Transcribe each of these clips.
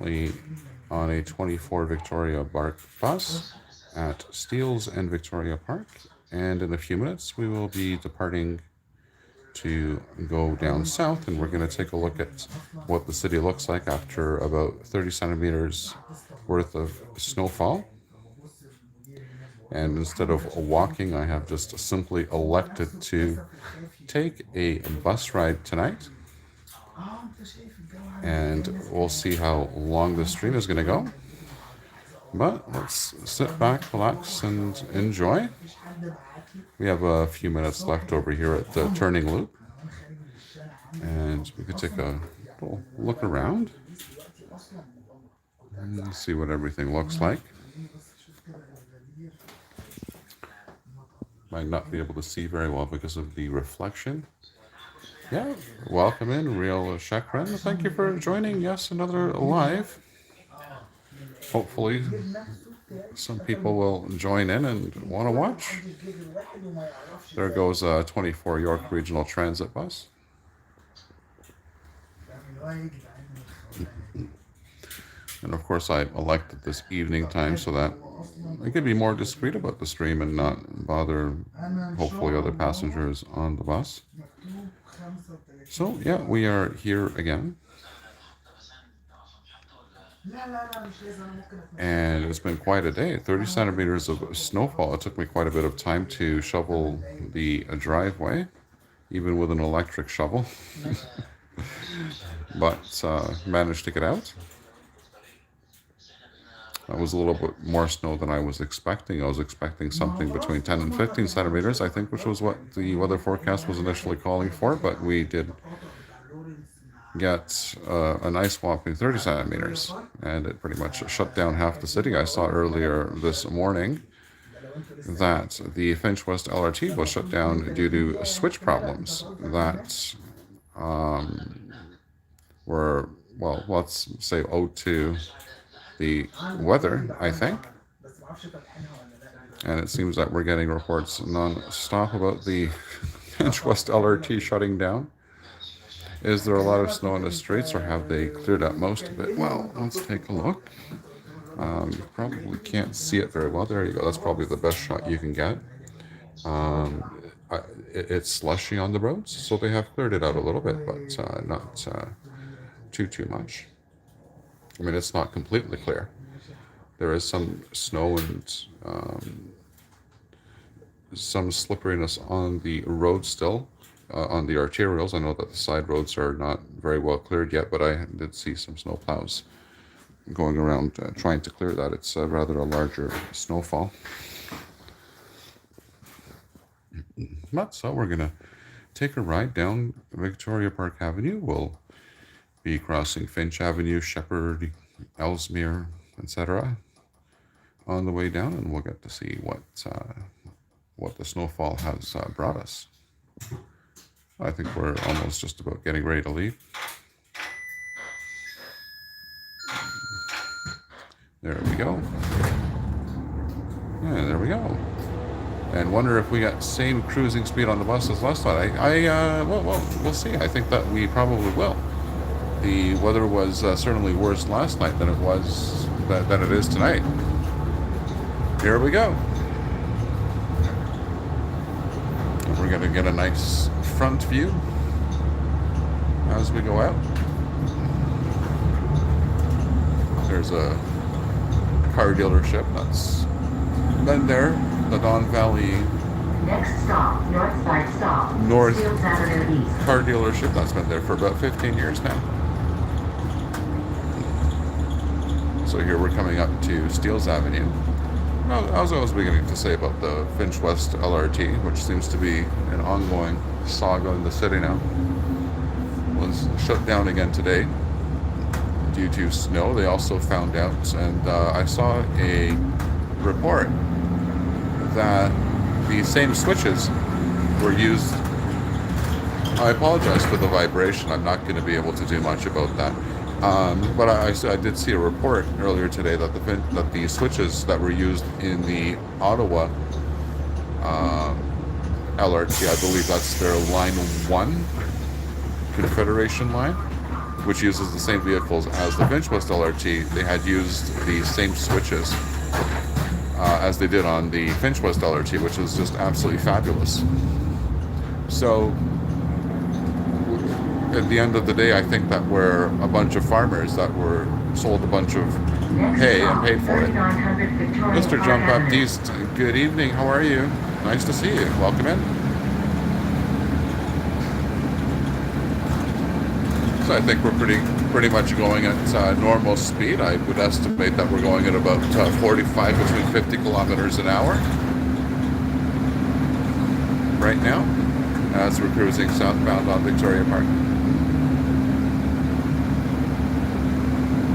currently on a 24 Victoria Bark bus at Steeles and Victoria Park, and in a few minutes we will be departing to go down south, and we're going to take a look at what the city looks like after about 30 centimeters worth of snowfall. And instead of walking, I have just simply elected to take a bus ride tonight, and we'll see how long the stream is going to go. But let's sit back, relax, and enjoy. We have a few minutes left over here at the turning loop, and we could take a little look around and see what everything looks like. Might not be able to see very well because of the reflection. Yeah, welcome in, Real Shekran. Thank you for joining. Yes, another live. Hopefully, some people will join in and want to watch. There goes a 24 York Regional Transit bus. And of course, I elected this evening time so that I could be more discreet about the stream and not bother, hopefully, other passengers on the bus. So, yeah, we are here again. And it's been quite a day. 30 centimeters of snowfall. It took me quite a bit of time to shovel the driveway, even with an electric shovel. But managed to get out. That was a little bit more snow than I was expecting. I was expecting something between 10 and 15 centimeters, I think, which was what the weather forecast was initially calling for, but we did get a nice whopping 30 centimeters, and it pretty much shut down half the city. I saw earlier this morning that the Finch West LRT was shut down due to switch problems that were, well, let's say owed to the weather, I think. And it seems that we're getting reports non-stop about the Finch West LRT shutting down. Is there a lot of snow in the streets, or have they cleared up most of it? Well, let's take a look. You probably can't see it very well. There you go. That's probably the best shot you can get. It's slushy on the roads, so they have cleared it out a little bit, but not too much. I mean, it's not completely clear. There is some snow and some slipperiness on the road still, on the arterials. I know that the side roads are not very well cleared yet, but I did see some snow plows going around trying to clear that. It's rather a larger snowfall. But so we're going to take a ride down Victoria Park Avenue. We'll be crossing Finch Avenue, Shepherd, Ellesmere, etc. on the way down, and we'll get to see what the snowfall has brought us. I think we're almost just about getting ready to leave. There we go. Yeah, there we go. And wonder if we got same cruising speed on the bus as last night. Well, we'll see. I think that we probably will. The weather was certainly worse last night than it is tonight. Here we go. And we're going to get a nice front view as we go out. There's a car dealership that's been there, the Don Valley Next stop, Northside stop, North Steeles Avenue East. car dealership that's been there for about 15 years now. So here we're coming up to Steeles Avenue. As I was beginning to say about the Finch West LRT, which seems to be an ongoing saga in the city now, was shut down again today due to snow. They also found out, and I saw a report that the same switches were used. I apologize for the vibration. I'm not going to be able to do much about that. But I did see a report earlier today that the switches that were used in the Ottawa LRT, I believe that's their line 1 Confederation line, which uses the same vehicles as the Finch West LRT, they had used the same switches as they did on the Finch West LRT, which is just absolutely fabulous. So at the end of the day, I think that we're a bunch of farmers that were sold a bunch of hay and paid for it. Mr. John Baptiste, good evening. How are you? Nice to see you. Welcome in. So I think we're pretty much going at normal speed. I would estimate that we're going at about 45 between 50 kilometers an hour right now as we're cruising southbound on Victoria Park.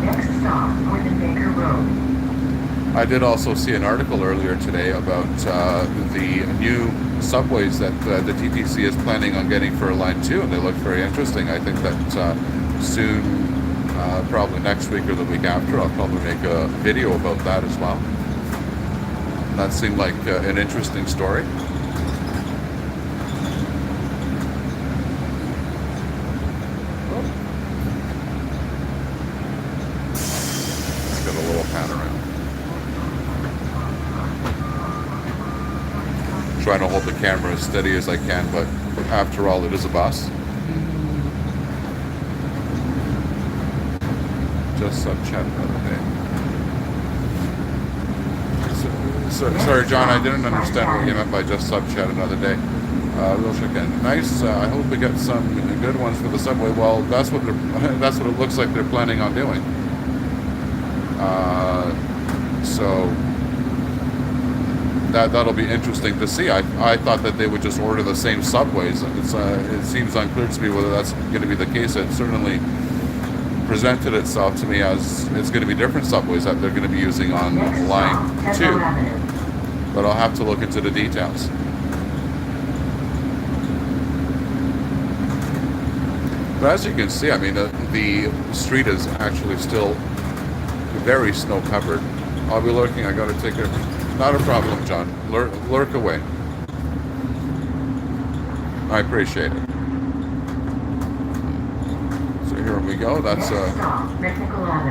Next stop, Northern Baker Road. I did also see an article earlier today about the new subways that the TTC is planning on getting for Line 2, and they look very interesting. I think that soon, probably next week or the week after, I'll probably make a video about that as well. That seemed like an interesting story. Let's get a little pan around. Trying to hold the camera as steady as I can, but after all, it is a bus. Just sub chat another day. Sorry, John, I didn't understand what you meant by just sub chat another day. We'll check in. Nice. I hope we get some good ones for the subway. Well, that's what it looks like they're planning on doing. So. That'll be interesting to see. I thought that they would just order the same subways. It seems unclear to me whether that's going to be the case. It certainly presented itself to me as it's going to be different subways that they're going to be using on Line 2. But I'll have to look into the details. But as you can see, I mean, the street is actually still very snow covered. I'll be lurking. I got to take a... Not a problem, John. Lurk away. I appreciate it. So here we go. That's a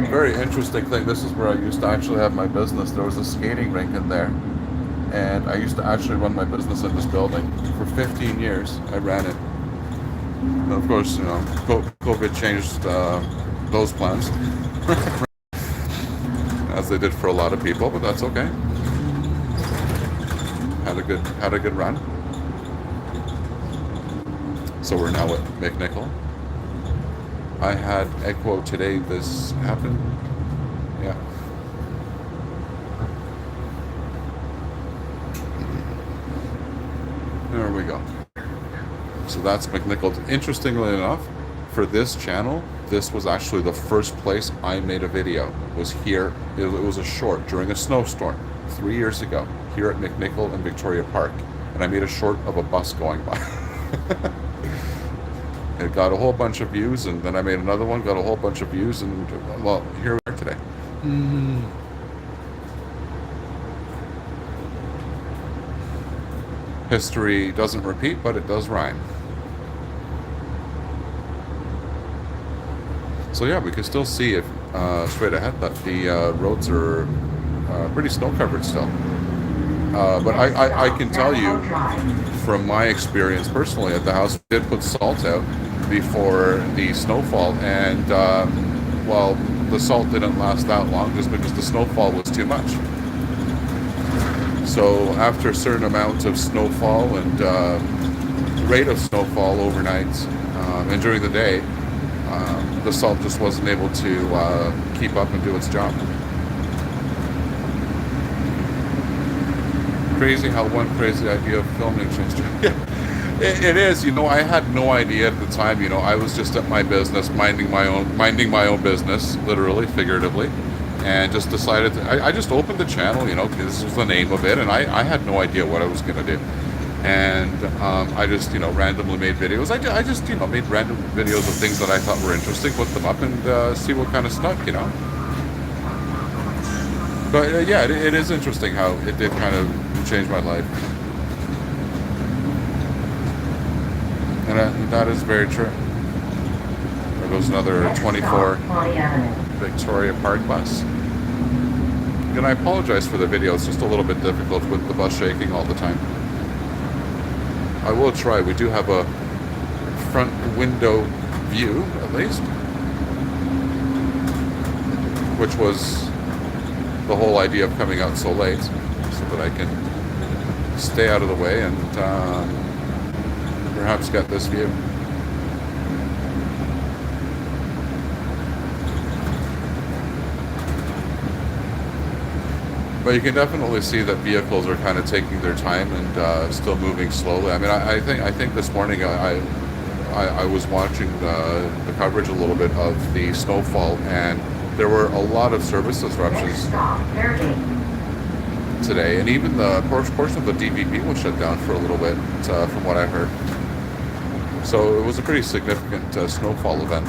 very interesting thing. This is where I used to actually have my business. There was a skating rink in there. And I used to actually run my business in this building. For 15 years, I ran it. And of course, you know, COVID changed those plans. As they did for a lot of people, but that's okay. Had a good run. So we're now at McNichol. I had Equo today. This happened. Yeah. There we go. So that's McNichol. Interestingly enough, for this channel, this was actually the first place I made a video. Was here. It was a short during a snowstorm 3 years ago here at McNichol and Victoria Park, and I made a short of a bus going by. It got a whole bunch of views, and then I made another one, got a whole bunch of views, and well, here we are today. History doesn't repeat, but it does rhyme. So yeah, we can still see if straight ahead that the roads are pretty snow covered still. But I can tell you from my experience personally at the house, we did put salt out before the snowfall, and well, the salt didn't last that long just because the snowfall was too much. So after a certain amount of snowfall and rate of snowfall overnight and during the day, the salt just wasn't able to keep up and do its job. Crazy how one crazy idea of filming changed. It is, you know, I had no idea at the time, you know, I was just at my business, minding my own business, literally, figuratively, and just decided to, I just opened the channel, you know, this was the name of it, and I had no idea what I was going to do. And I just, you know, randomly made videos. I just, you know, made random videos of things that I thought were interesting, put them up, and see what kind of stuck, you know. But yeah, it is interesting how it did kind of change my life. And that is very true. There goes another Next 24 stop, Bonnie Avenue. Victoria Park bus. And I apologize for the video. It's just a little bit difficult with the bus shaking all the time. I will try. We do have a front window view, at least, which was the whole idea of coming out so late, so that I can stay out of the way and perhaps get this view. But you can definitely see that vehicles are kind of taking their time and still moving slowly. I mean, I think this morning I was watching the coverage a little bit of the snowfall, and there were a lot of service disruptions Next stop, Fairgate. today, and even the portion of the DVP was shut down for a little bit, from what I heard. So it was a pretty significant snowfall event.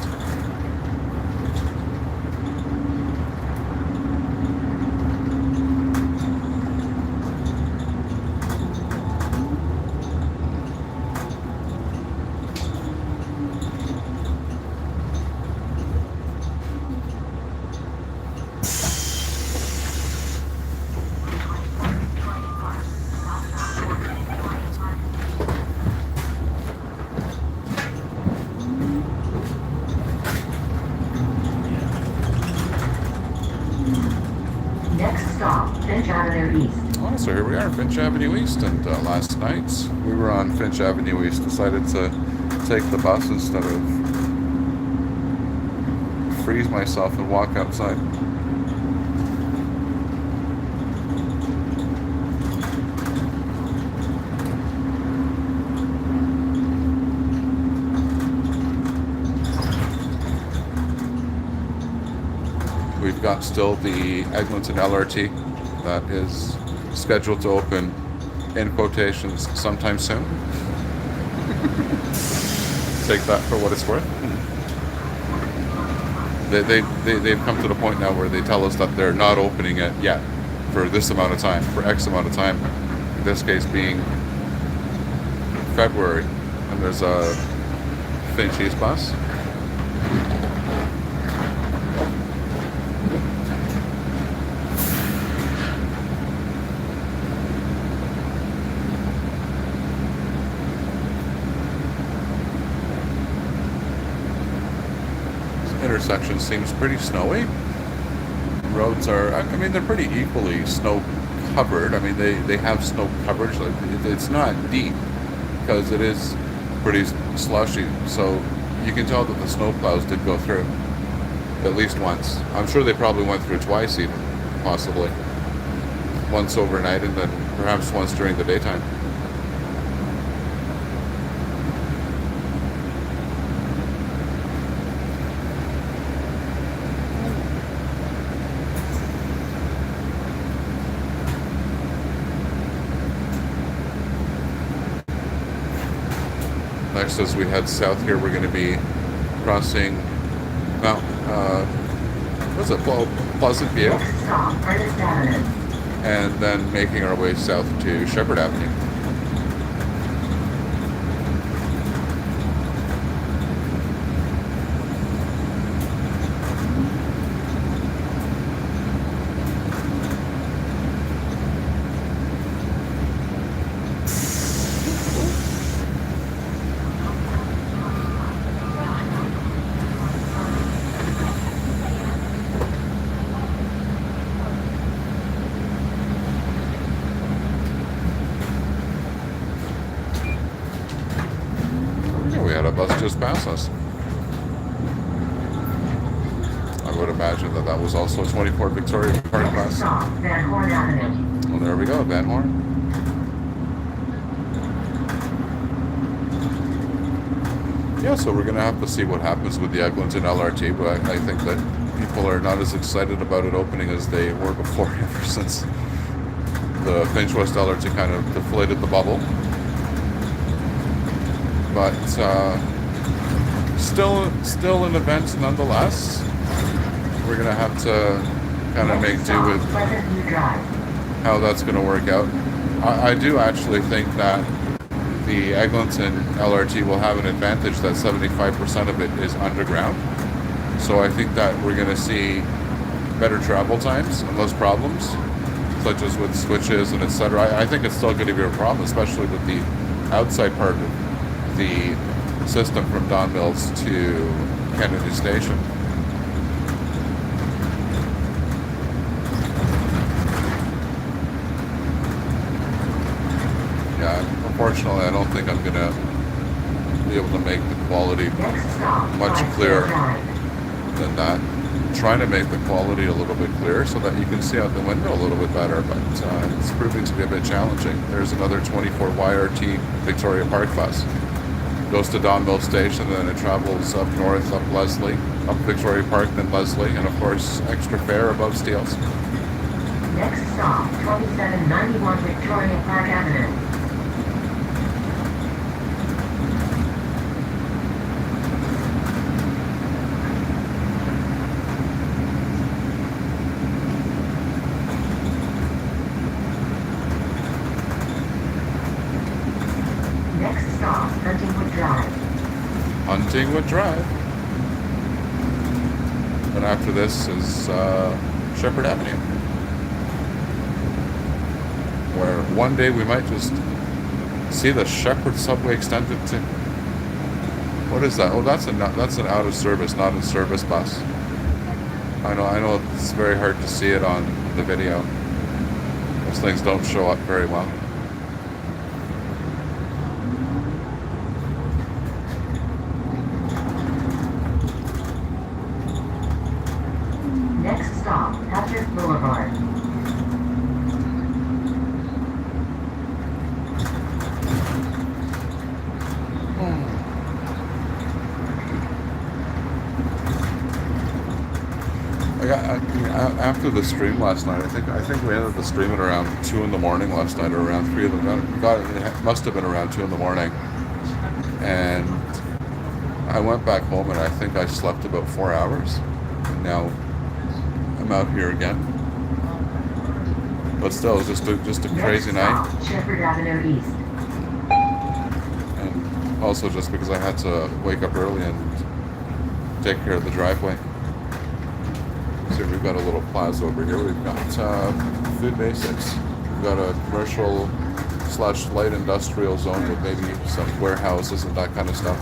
Next stop, Finch Avenue East. Oh, so here we are, Finch Avenue East, and last night we were on Finch Avenue East. Decided to take the bus instead of freeze myself and walk outside. We've got still the Eglinton LRT that is scheduled to open, in quotations, sometime soon. Take that for what it's worth. They've come to the point now where they tell us that they're not opening it yet for this amount of time, for X amount of time. In this case being February. And there's a Finch East bus. Intersection seems pretty snowy. Roads are, I mean, they're pretty equally snow covered. I mean, they have snow coverage. Like, it's not deep because it is pretty slushy. So you can tell that the snow plows did go through at least once. I'm sure they probably went through twice even, possibly. Once overnight and then perhaps once during the daytime. Next, as we head south here, we're going to be crossing Mount, what's it, Pleasant View, Next stop, Ernest Avenue. and then making our way south to Shepherd Avenue. We had a bus just pass us. I would imagine that was also a 24 Victoria Park Next bus. stop, Van Horn Avenue. Well, there we go, Van Horn. Yeah, so we're going to have to see what happens with the Eglinton LRT, but I think that people are not as excited about it opening as they were before, ever since the Finch West LRT kind of deflated the bubble. But still an event nonetheless. We're gonna have to kind of make do with Pleasant View Drive. how that's gonna work out. I do actually think that the Eglinton LRT will have an advantage that 75% of it is underground. So I think that we're going to see better travel times and less problems, such as with switches and etc. I think it's still going to be a problem, especially with the outside part of the system from Don Mills to Kennedy Station. Yeah, unfortunately, I don't think I'm going to be able to make the quality Next stop, much Clydesdale clearer Drive. than that. Trying to make the quality a little bit clearer so that you can see out the window a little bit better, but it's proving to be a bit challenging. There's another 24 YRT Victoria Park bus. Goes to Don Mills Station, and then it travels up north, up Leslie, up Victoria Park, then Leslie, and of course extra fare above Steeles. Next stop, 2791 Victoria Park Avenue. Next stop, Huntingwood Drive. Huntingwood Drive. And after this is Shepherd Avenue, where one day we might just see the Shepherd subway extended to. What is that? Oh, that's an out of service, not in service bus. I know it's very hard to see it on the video. Those things don't show up very well. Next stop, Patrick Boulevard. After the stream last night, I think we ended the stream at around 2 in the morning last night, or around 3 of the. It must have been around 2 in the morning, and I went back home and I think I slept about 4 hours. And now I'm out here again, but still, it's just a crazy night. Next stop, Shepherd Avenue East. And also just because I had to wake up early and take care of the driveway. So we've got a little plaza over here. We've got food basics. We've got a commercial / light industrial zone with maybe some warehouses and that kind of stuff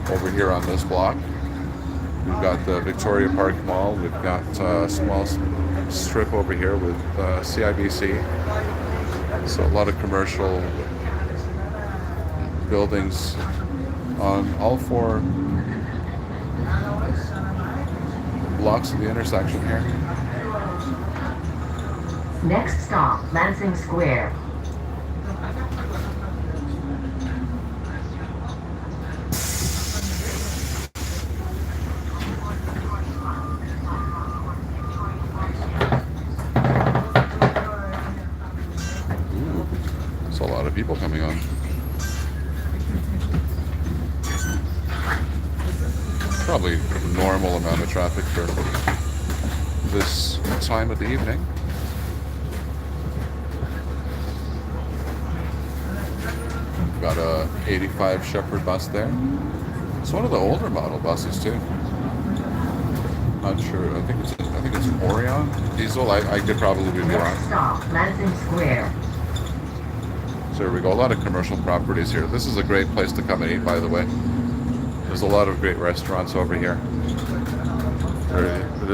over here on this block. We've got the Victoria Park Mall. We've got a small strip over here with CIBC. So a lot of commercial buildings on all 4 blocks of the intersection here. Next stop, Lansing Square. Ooh, there's a lot of people coming on. Probably a normal amount of traffic for this time of the evening. Got a 85 Shepherd bus there. It's one of the older model buses too. Not sure. I think it's Orion diesel. I could probably be wrong. Next stop, Lansing Square. So here we go. A lot of commercial properties here. This is a great place to come and eat, by the way. There's a lot of great restaurants over here.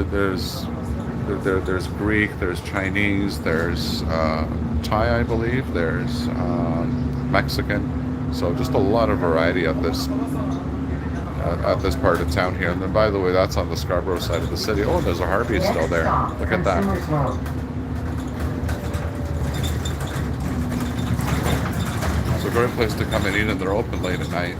There's Greek, there's Chinese, there's Thai, I believe. There's Mexican. So just a lot of variety at this part of town here. And then, by the way, that's on the Scarborough side of the city. Oh, there's a Harvey's still there. Look at that. It's a great place to come and eat, and they're open late at night.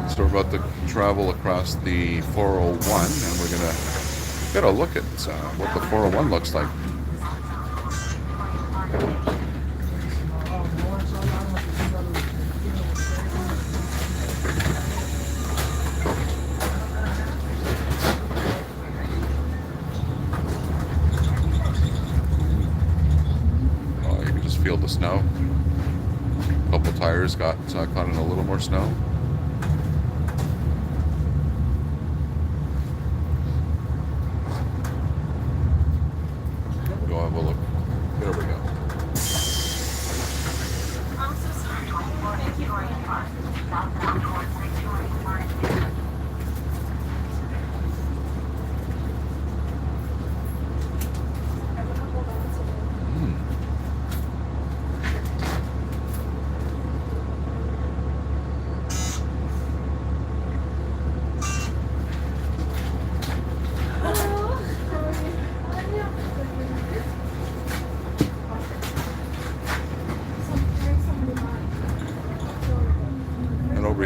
So we're about to travel across the 401, and we're gonna get a look at what the 401 looks like. Oh, you can just feel the snow. A couple tires got caught in a little more snow.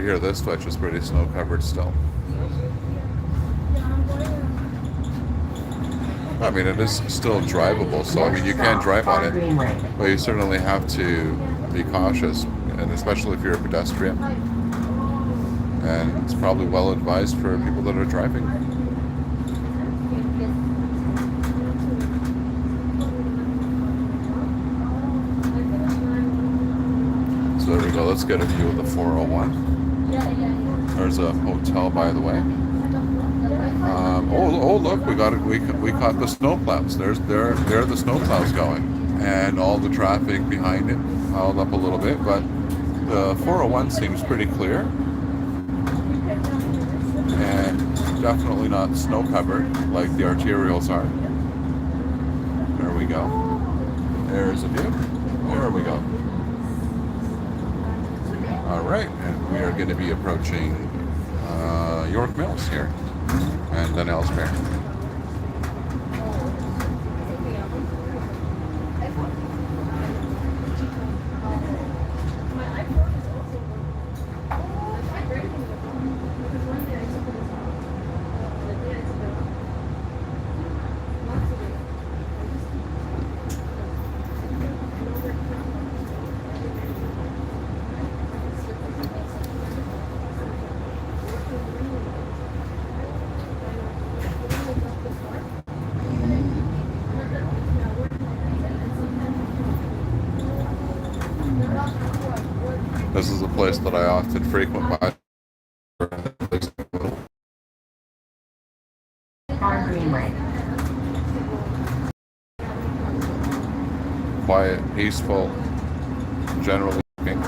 here, this stretch is pretty snow covered still. I mean, it is still drivable, so I mean, you can drive on it, but you certainly have to be cautious, and especially if you're a pedestrian. And it's probably well advised for people that are driving. So there we go. Let's get a view of the 401. There's a hotel, by the way. Oh, look, we caught the snowplows. There are the snowplows going, and all the traffic behind it piled up a little bit, but the 401 seems pretty clear, and definitely not snow covered like the arterials are. There we go. There's a view. There we go. All right, and we are going to be approaching York Mills here, and then Ellesmere. This is a place that I often frequent by. Quiet, peaceful, generally speaking.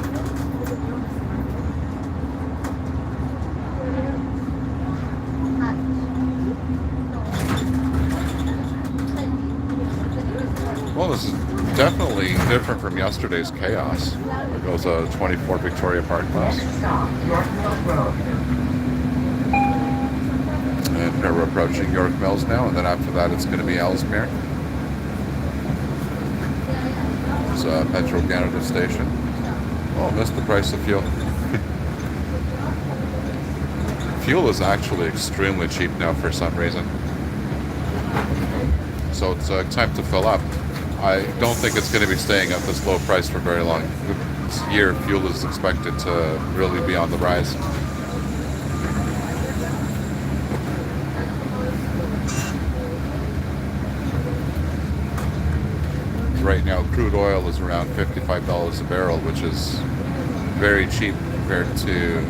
Well, this is definitely different from yesterday's chaos. It goes a 24 Victoria Park bus. And here we're approaching York Mills now, and then after that it's going to be Ellesmere. It's a Petro Canada station. Oh, missed the price of fuel. Fuel is actually extremely cheap now for some reason. So it's time to fill up. I don't think it's going to be staying at this low price for very long. This year, fuel is expected to really be on the rise. Right now, crude oil is around $55 a barrel, which is very cheap compared to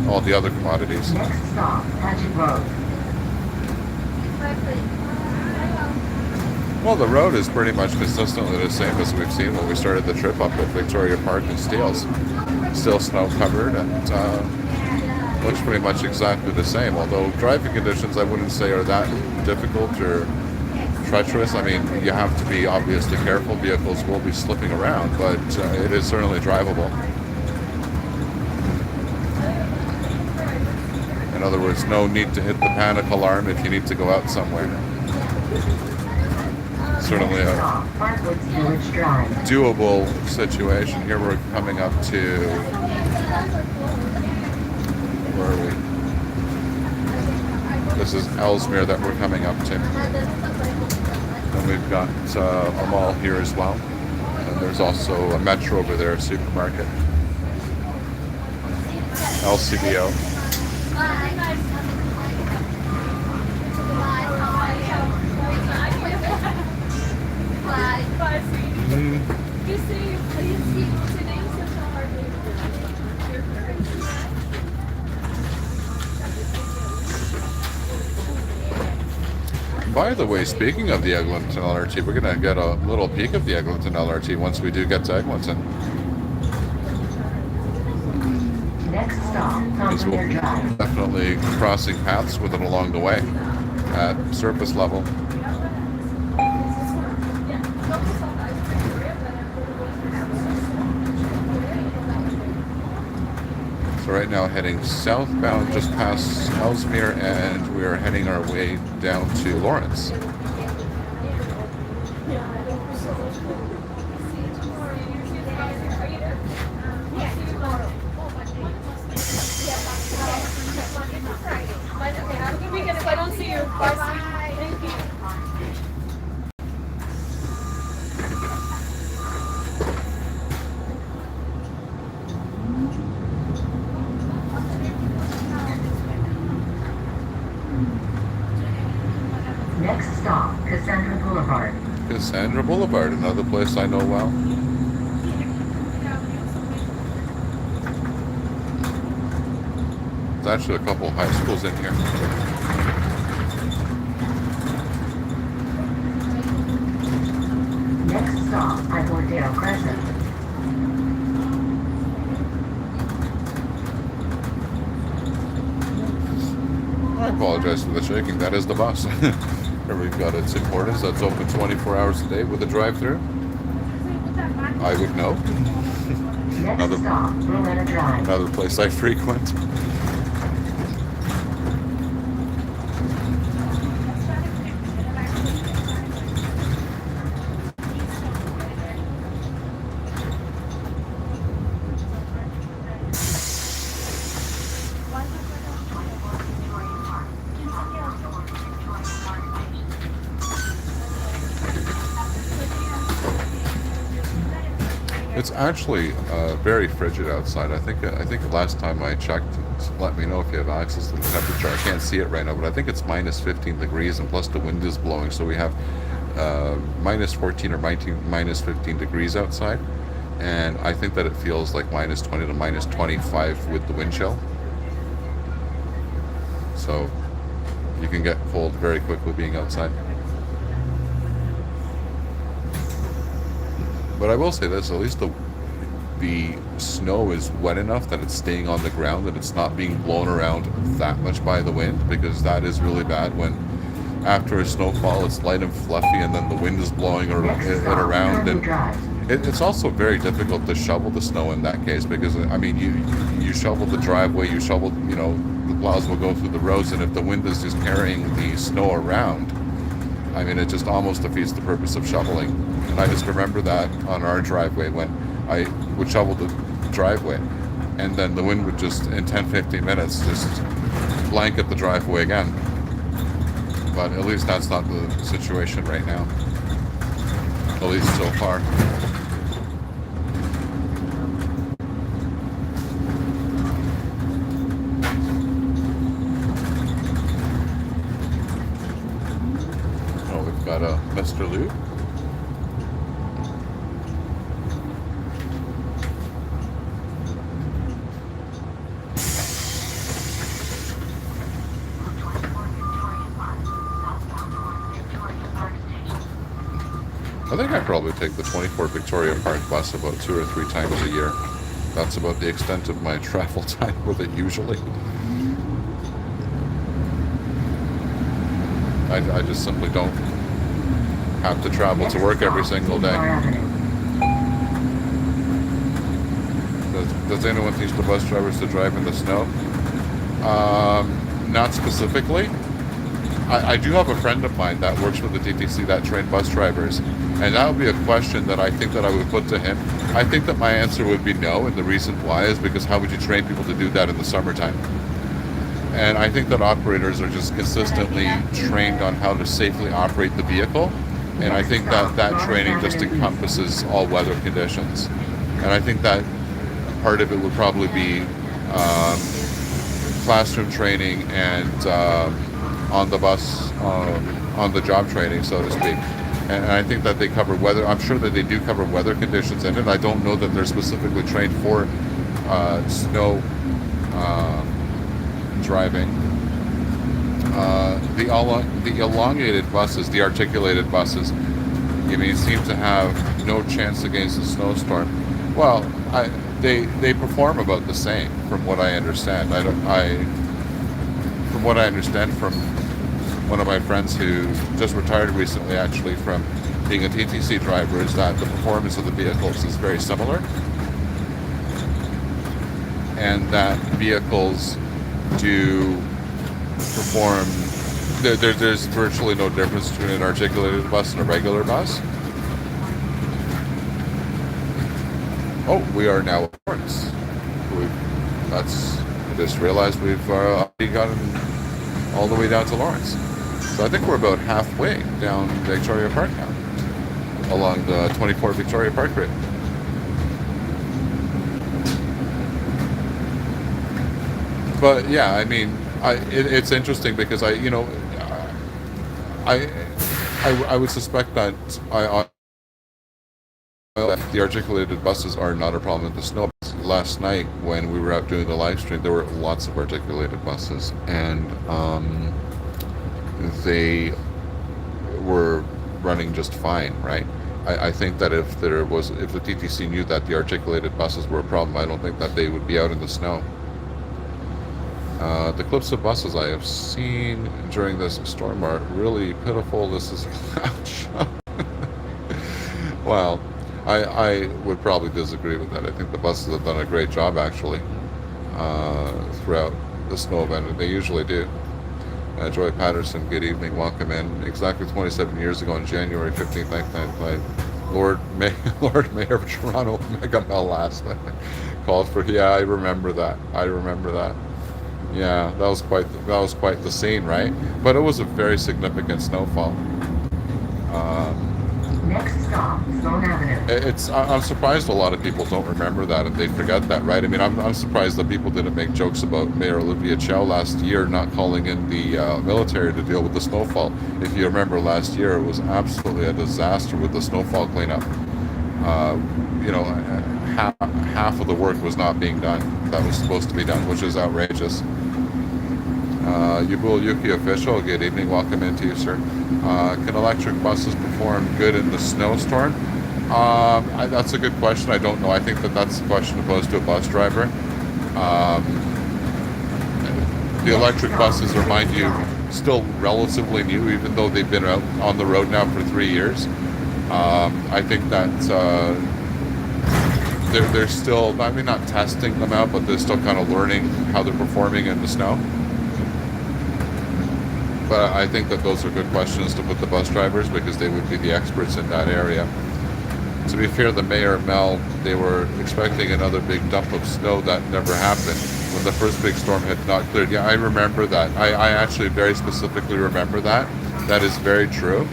all the other commodities. Next stop, Patrick Road. Well, the road is pretty much consistently the same as we've seen when we started the trip up at Victoria Park and Steeles. Still snow covered, and looks pretty much exactly the same, although driving conditions I wouldn't say are that difficult or treacherous. I mean, you have to be obviously careful. Vehicles will be slipping around, but it is certainly drivable. In other words, no need to hit the panic alarm if you need to go out somewhere. Certainly a doable situation. Here we're coming up to, where are we? This is Ellesmere that we're coming up to. And we've got a mall here as well. And there's also a Metro over there, a supermarket. LCBO. By the way, speaking of the Eglinton LRT, we're going to get a little peek of the Eglinton LRT once we do get to Eglinton. Next stop, Complemere Drive. Definitely crossing paths with it along the way at surface level. So right now heading southbound just past Ellesmere, and we are heading our way down to Lawrence. Bye-bye. Thank you. Next stop, Cassandra Boulevard. Cassandra Boulevard, another place I know well. There's actually a couple high schools in here. Next stop, Ibordale Crescent. I apologize for the shaking. That is the bus. Here we've got its importance. That's open 24 hours a day with a drive-through. I would know. Next stop, Rowena Drive. Another place I frequent. It's actually very frigid outside. I think the last time I checked, let me know if you have access to the temperature. I can't see it right now, but I think it's minus 15 degrees, and plus the wind is blowing, so we have minus 14 or minus 15 degrees outside, and I think that it feels like minus 20 to minus 25 with the wind chill. So you can get cold very quickly being outside. But I will say this, at least the snow is wet enough that it's staying on the ground and it's not being blown around that much by the wind, because that is really bad when after a snowfall it's light and fluffy and then the wind is blowing it around, and it's also very difficult to shovel the snow in that case, because I mean you shovel the driveway, you shovel, you know, the plows will go through the roads, and if the wind is just carrying the snow around, I mean, it just almost defeats the purpose of shoveling. And I just remember that on our driveway when I would shovel the driveway, and then the wind would just, in 10-15 minutes, just blanket the driveway again. But at least that's not the situation right now. At least so far. Oh, we've got Mr. Lou. I think I probably take the 24 Victoria Park bus about 2 or 3 times a year. That's about the extent of my travel time with it usually. I just simply don't have to travel to work every single day. Does anyone teach the bus drivers to drive in the snow? Not specifically. I do have a friend of mine that works with the TTC that train bus drivers, and that would be a question that I think that I would put to him. I think that my answer would be no, and the reason why is because how would you train people to do that in the summertime? And I think that operators are just consistently trained on how to safely operate the vehicle, and I think that that training just encompasses all weather conditions. And I think that part of it would probably be classroom training and on the bus, on the job training, so to speak. And I think that they cover weather. I'm sure that they do cover weather conditions in it. I don't know that they're specifically trained for snow driving. The elongated buses, the articulated buses, you mean, seem to have no chance against a snowstorm. Well, they perform about the same, from what I understand. From what I understand from one of my friends who just retired recently, actually, from being a TTC driver, is that the performance of the vehicles is very similar, and that vehicles do perform. There's virtually no difference between an articulated bus and a regular bus. Oh, we are now at Lawrence. I just realized we've already gotten all the way down to Lawrence. So I think we're about halfway down Victoria Park now, along the 24 Victoria Park route. But yeah, I mean, it's interesting because I, I would suspect that the articulated buses are not a problem with the snow. Last night when we were out doing the live stream, there were lots of articulated buses, and they were running just fine, right? I think that if the TTC knew that the articulated buses were a problem, I don't think that they would be out in the snow. The clips of buses I have seen during this storm are really pitiful. This is ouch. Well, I would probably disagree with that. I think the buses have done a great job actually throughout the snow event, and they usually do. Joy Patterson, good evening, welcome in. Exactly 27 years ago on January 15th, 1995, Lord Mayor of Toronto, Mega Mel last night, called for, yeah, I remember that. Yeah, that was quite the scene, right? But it was a very significant snowfall. Next stop, Sloan Avenue. I'm surprised a lot of people don't remember that and they forget that, right? I mean, I'm surprised that people didn't make jokes about Mayor Olivia Chow last year not calling in the military to deal with the snowfall. If you remember last year, it was absolutely a disaster with the snowfall cleanup. Half of the work was not being done that was supposed to be done, which is outrageous. Yubul Yuki official, good evening, welcome into you, sir. Can electric buses perform good in the snowstorm? That's a good question. I don't know. I think that's a question to pose to a bus driver. The electric buses are, mind you, still relatively new, even though they've been out on the road now for 3 years. I think that they're still, I mean, not testing them out, but they're still kind of learning how they're performing in the snow. But I think that those are good questions to put the bus drivers because they would be the experts in that area. To be fair, the mayor, Mel, they were expecting another big dump of snow that never happened when the first big storm had not cleared. Yeah, I remember that. I actually very specifically remember that. That is very true.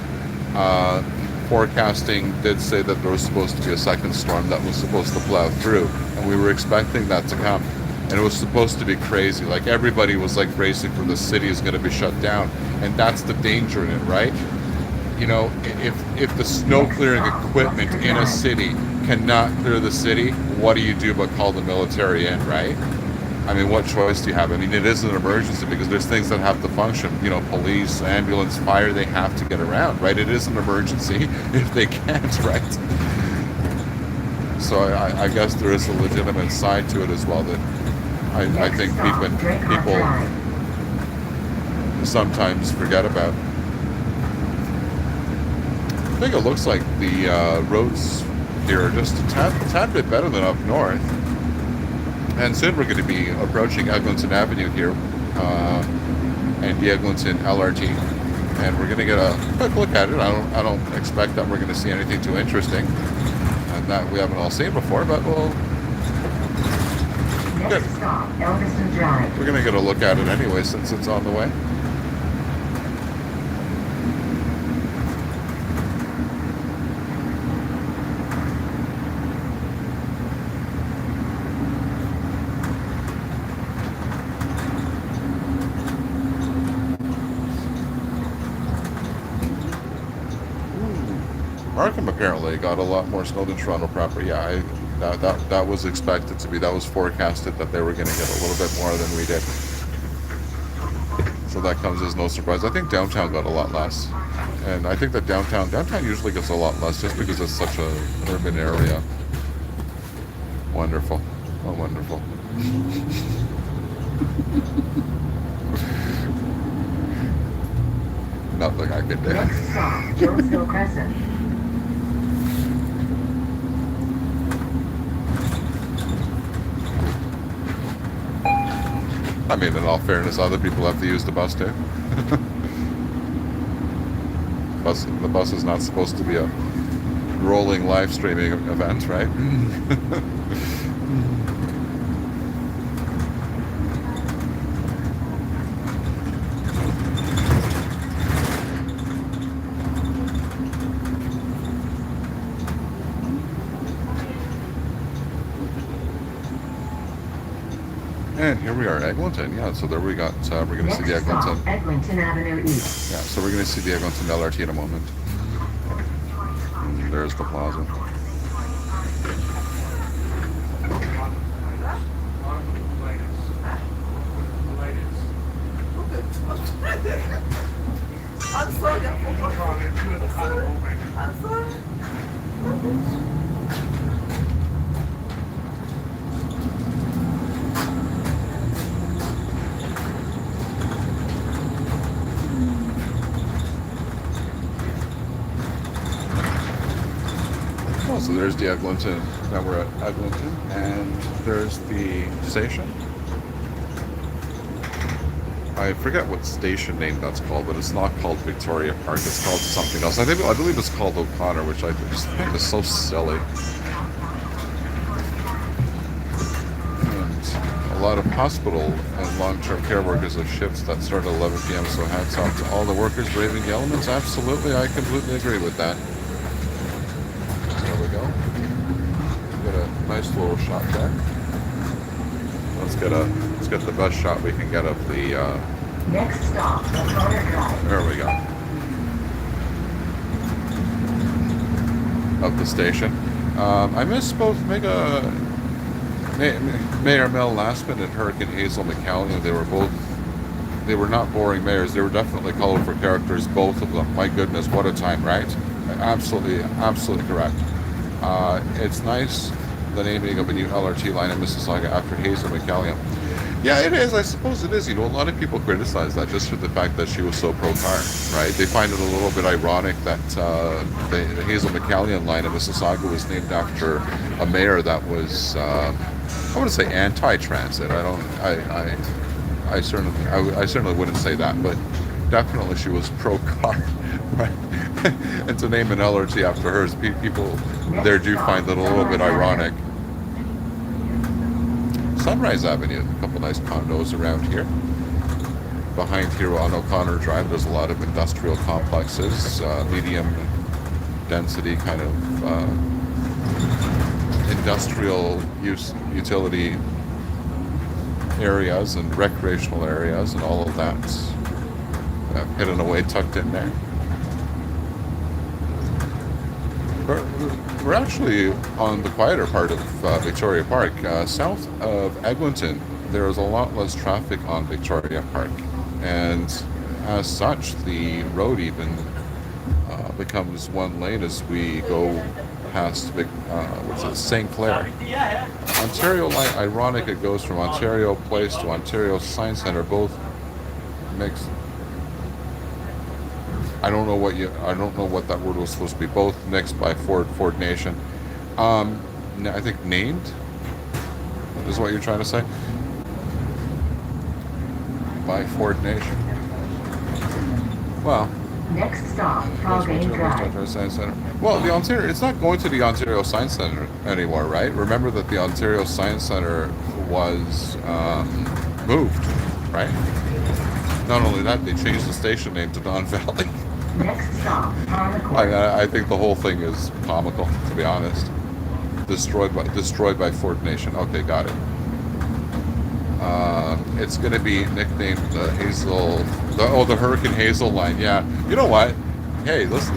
Forecasting did say that there was supposed to be a second storm that was supposed to plow through, and we were expecting that to come. And it was supposed to be crazy. Like, everybody was like racing for the city is going to be shut down. And that's the danger in it, right? You know, if the snow clearing equipment in a city cannot clear the city, what do you do but call the military in, right? I mean, what choice do you have? I mean, it is an emergency because there's things that have to function. You know, police, ambulance, fire, they have to get around, right? It is an emergency if they can't, right? So I guess there is a legitimate side to it as well that I think people sometimes forget about. I think it looks like the roads here are just a tad bit better than up north. And soon we're going to be approaching Eglinton Avenue here and the Eglinton LRT. And we're going to get a quick look at it. I don't expect that we're going to see anything too interesting and that we haven't all seen before, but we'll... Next stop, Elviston Drive. We're going to get a look at it anyway since it's on the way. Markham apparently got a lot more snow than Toronto proper. Yeah, that was expected to be. That was forecasted that they were going to get a little bit more than we did. So that comes as no surprise. I think downtown got a lot less. And I think that downtown usually gets a lot less just because it's such an urban area. Wonderful. Oh, wonderful. Nothing I could do. Next stop, Jonesville Crescent. I mean, in all fairness, other people have to use the bus too. The bus is not supposed to be a rolling live streaming event, right? And here we are, Eglinton. Yeah, so there we got, we're going to see the Next stop, Eglinton. Eglinton Avenue East. Yeah, so we're going to see the Eglinton LRT in a moment. And there's the plaza. I'm sorry. I'm sorry. Oh, so there's the Eglinton. Now we're at Eglinton, and there's the station. I forget what station name that's called, but it's not called Victoria Park. It's called something else. I believe it's called O'Connor, which I just think is so silly. And a lot of hospital and long-term care workers have shifts that start at 11 p.m. So hats off to all the workers braving the elements. Absolutely, I completely agree with that. There we go. Get a nice little shot there. Let's get the best shot we can get of the. Next stop, O'Connor Drive. There we go. Of the station. I misspoke. Mayor Mel Lastman and Hurricane Hazel McCallion. They were not boring mayors. They were definitely colorful characters, both of them. My goodness, what a time, right? Absolutely correct. It's nice, the naming of a new LRT line in Mississauga after Hazel McCallion. Yeah, it is. I suppose it is. You know, a lot of people criticize that just for the fact that she was so pro-car, right? They find it a little bit ironic that the Hazel McCallion line in Mississauga was named after a mayor that was, I want to say anti-transit. I certainly wouldn't say that, but definitely she was pro-car, right? And to name an LRT after her, people there do find it a little bit ironic. Sunrise Avenue, a couple nice condos around here. Behind here on O'Connor Drive, there's a lot of industrial complexes, medium density kind of industrial utility areas and recreational areas and all of that hidden away, tucked in there. We're actually on the quieter part of Victoria Park. South of Eglinton, there is a lot less traffic on Victoria Park. And as such, the road even becomes one lane as we go past St. Clair. Ontario line, ironic, it goes from Ontario Place to Ontario Science Center, both mixed. I don't know what that word was supposed to be. Both mixed by Ford Nation. I think named is what you're trying to say. By Ford Nation. Well. Next stop, Calgary Drive. Science Center. Well, the Ontario, it's not going to the Ontario Science Center anymore, right? Remember that the Ontario Science Center was moved, right? Not only that, they changed the station name to Don Valley. Next stop, I think the whole thing is comical, to be honest. Destroyed by Ford Nation. Okay, got it. It's going to be nicknamed the Hurricane Hazel line. Yeah. You know what? Hey, listen.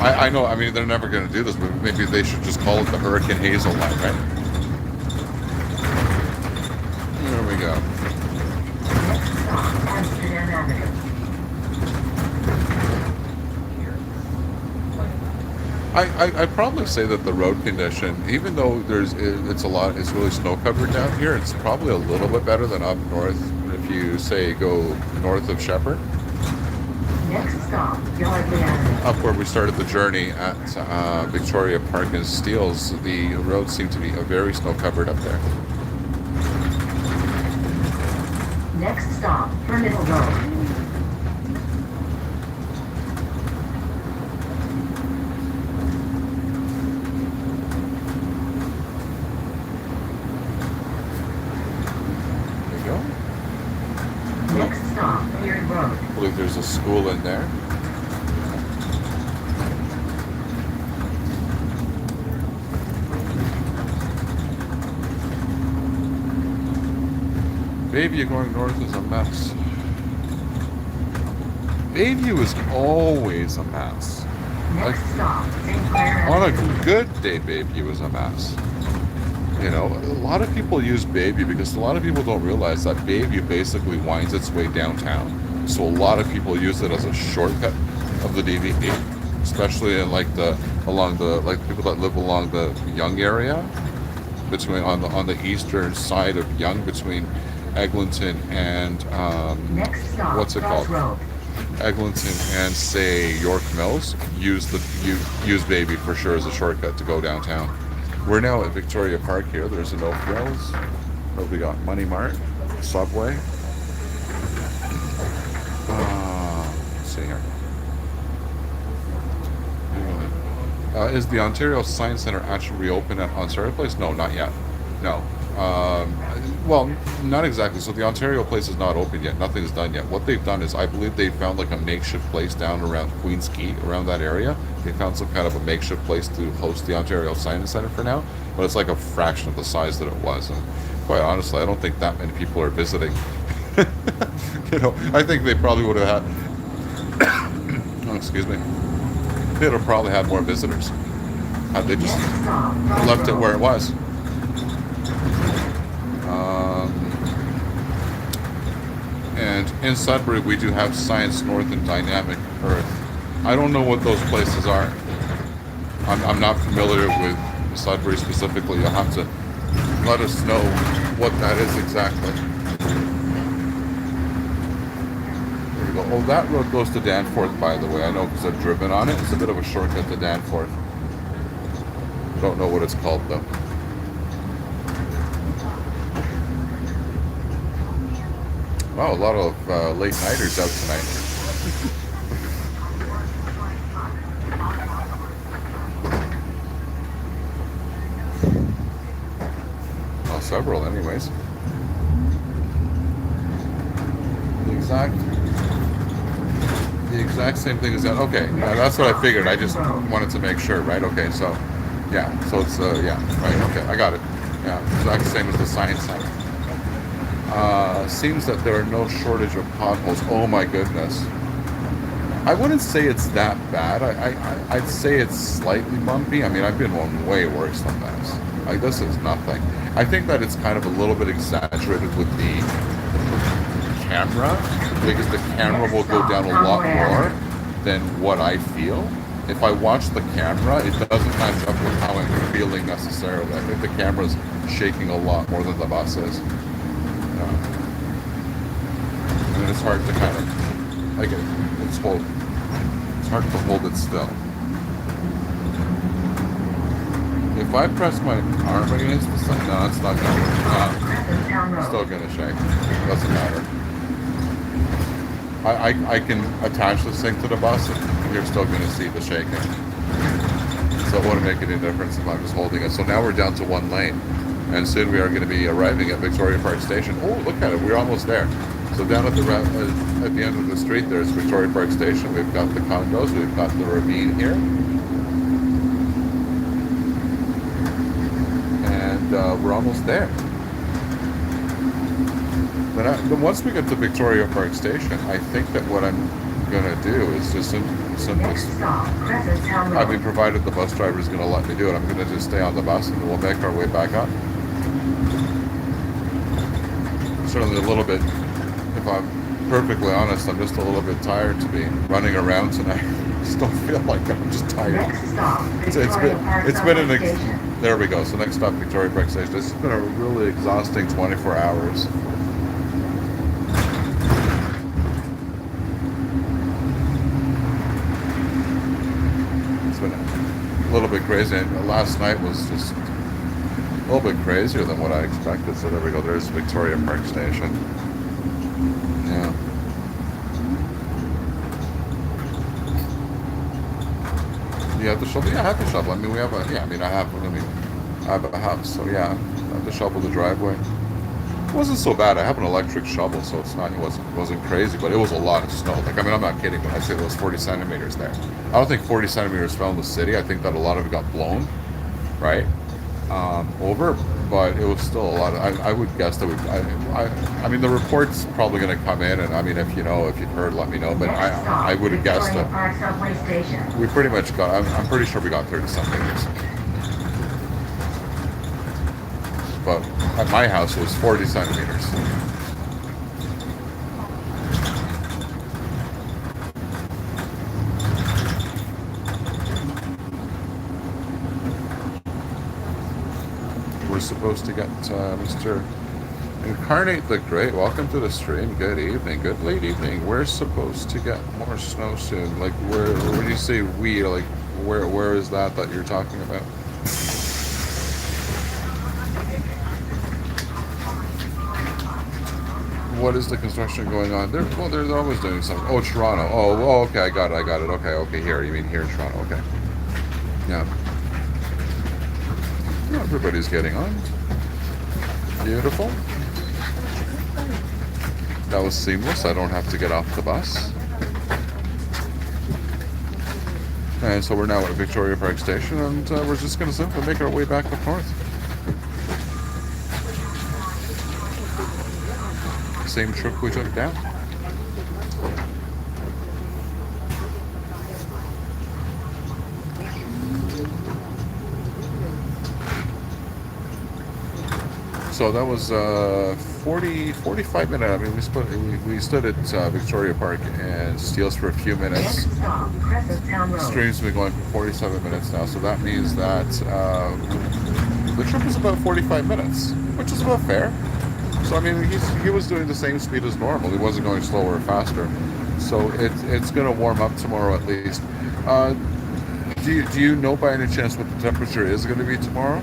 I know. I mean, they're never going to do this, but maybe they should just call it the Hurricane Hazel line, right? There we go. Next stop, Amsterdam Avenue. I'd probably say that the road condition, even though it's really snow covered down here, it's probably a little bit better than up north. If you say go north of Shepherd, Next stop, Yardley Avenue. up where we started the journey at Victoria Park and Steeles, the roads seem to be very snow covered up there. Next stop, Terminal Road. Next stop, Beard Road. I believe there's a school in there. Bayview going north is a mess. Bayview is always a mess. Like, Next stop, St. Clair on Avenue. a good day, Bayview is a mess. You know, a lot of people use Bayview because a lot of people don't realize that Bayview basically winds its way downtown. So a lot of people use it as a shortcut of the DVP, especially in like people that live along the Yonge area, between on the eastern side of Yonge, between Eglinton and Next stop, what's it called? Crossroad. Eglinton and say York Mills use Bayview for sure as a shortcut to go downtown. We're now at Victoria Park here. There's an Oak Mills. Oh, we got Money Mart, Subway. Let's see here. Is the Ontario Science Centre actually reopened at Ontario Place? No, not yet. No. Well, not exactly. So the Ontario Place is not open yet. Nothing is done yet. What they've done is, I believe they found like a makeshift place down around Queen's Quay, around that area. They found some kind of a makeshift place to host the Ontario Science Centre for now, but it's like a fraction of the size that it was. And quite honestly, I don't think that many people are visiting. You know, I think they probably would have had. Oh, excuse me. They'd have probably had more visitors had they just Next stop, left it Crossroad. where it was. And in Sudbury, we do have Science North and Dynamic Earth. I don't know what those places are. I'm not familiar with Sudbury specifically. You'll have to let us know what that is exactly. There we go. Oh, that road goes to Danforth, by the way. I know because I've driven on it. It's a bit of a shortcut to Danforth. Don't know what it's called, though. Wow, a lot of late-nighters out tonight. Well, several, anyways. The exact same thing as that. Okay, that's what I figured. I just wanted to make sure, right? Okay, so, yeah, so it's, yeah, right, okay, I got it. Yeah, exact same as the Science Center. Seems that there are no shortage of potholes. Oh my goodness. I wouldn't say it's that bad. I'd say it's slightly bumpy. I mean, I've been on way worse than this. Like, this is nothing. I think that it's kind of a little bit exaggerated with the camera, because the camera will go down a lot more than what I feel. If I watch the camera, it doesn't match up with how I'm feeling necessarily. I think the camera's shaking a lot more than the bus is. And it's hard to kind of, like, it's hard to hold it still. If I press my arm against the side, no, it's not gonna work. It's still gonna shake. Doesn't matter. I can attach this thing to the bus and you're still gonna see the shaking. So it won't make any difference if I'm just holding it. So now we're down to one lane. And soon we are going to be arriving at Victoria Park Station. Oh, look at it. We're almost there. So down at the end of the street, there's Victoria Park Station. We've got the condos. We've got the ravine here. And we're almost there. But once we get to Victoria Park Station, I think that what I'm going to do is just simply... I mean, provided the bus driver is going to let me do it, I'm going to just stay on the bus and we'll make our way back up. Certainly a little bit, if I'm perfectly honest, I'm just a little bit tired to be running around tonight. I just don't feel like I'm just tired. Next stop, It's been an there we go. So next stop, Victoria Park Station. This has been a really exhausting 24 hours. It's been a little bit crazy. Last night was just a little bit crazier than what I expected. So there we go. There's Victoria Park Station. Yeah. You have to shovel? Yeah, I have to shovel. I mean, we have a, yeah, I mean, I have a house, so yeah, I have to shovel the driveway. It wasn't so bad. I have an electric shovel, so it wasn't crazy, but it was a lot of snow. Like, I mean, I'm not kidding when I say there was 40 centimeters there. I don't think 40 centimeters fell in the city. I think that a lot of it got blown, right? over, but it was still a lot. I would guess that I mean, the report's probably going to come in, and I mean, if you've heard, let me know. But I would have guessed Victoria that Park subway station. we pretty much got. I'm pretty sure we got 30 centimeters. But at my house, it was 40 centimeters. We're supposed to get Mr. Incarnate the Great. Welcome to the stream. Good evening. Good late evening. We're supposed to get more snow soon. Like, where? When you say we, like, where is that you're talking about? What is the construction going on? They're always doing something. Oh, Toronto. Oh, okay. I got it. Okay. Here. You mean here in Toronto? Okay. Yeah. Yeah, everybody's getting on. Beautiful. That was seamless. I don't have to get off the bus. And so we're now at Victoria Park Station, and we're just going to simply make our way back up north. Same trip we took down. So that was 45 minutes. I mean, we stood at Victoria Park and Steeles for a few minutes. Next stop, Crescent Town Road. Stream's been going for 47 minutes now, so that means that the trip was about 45 minutes, which is about fair. So I mean, he was doing the same speed as normal. He wasn't going slower or faster. So it's going to warm up tomorrow at least. Do you know by any chance what the temperature is going to be tomorrow?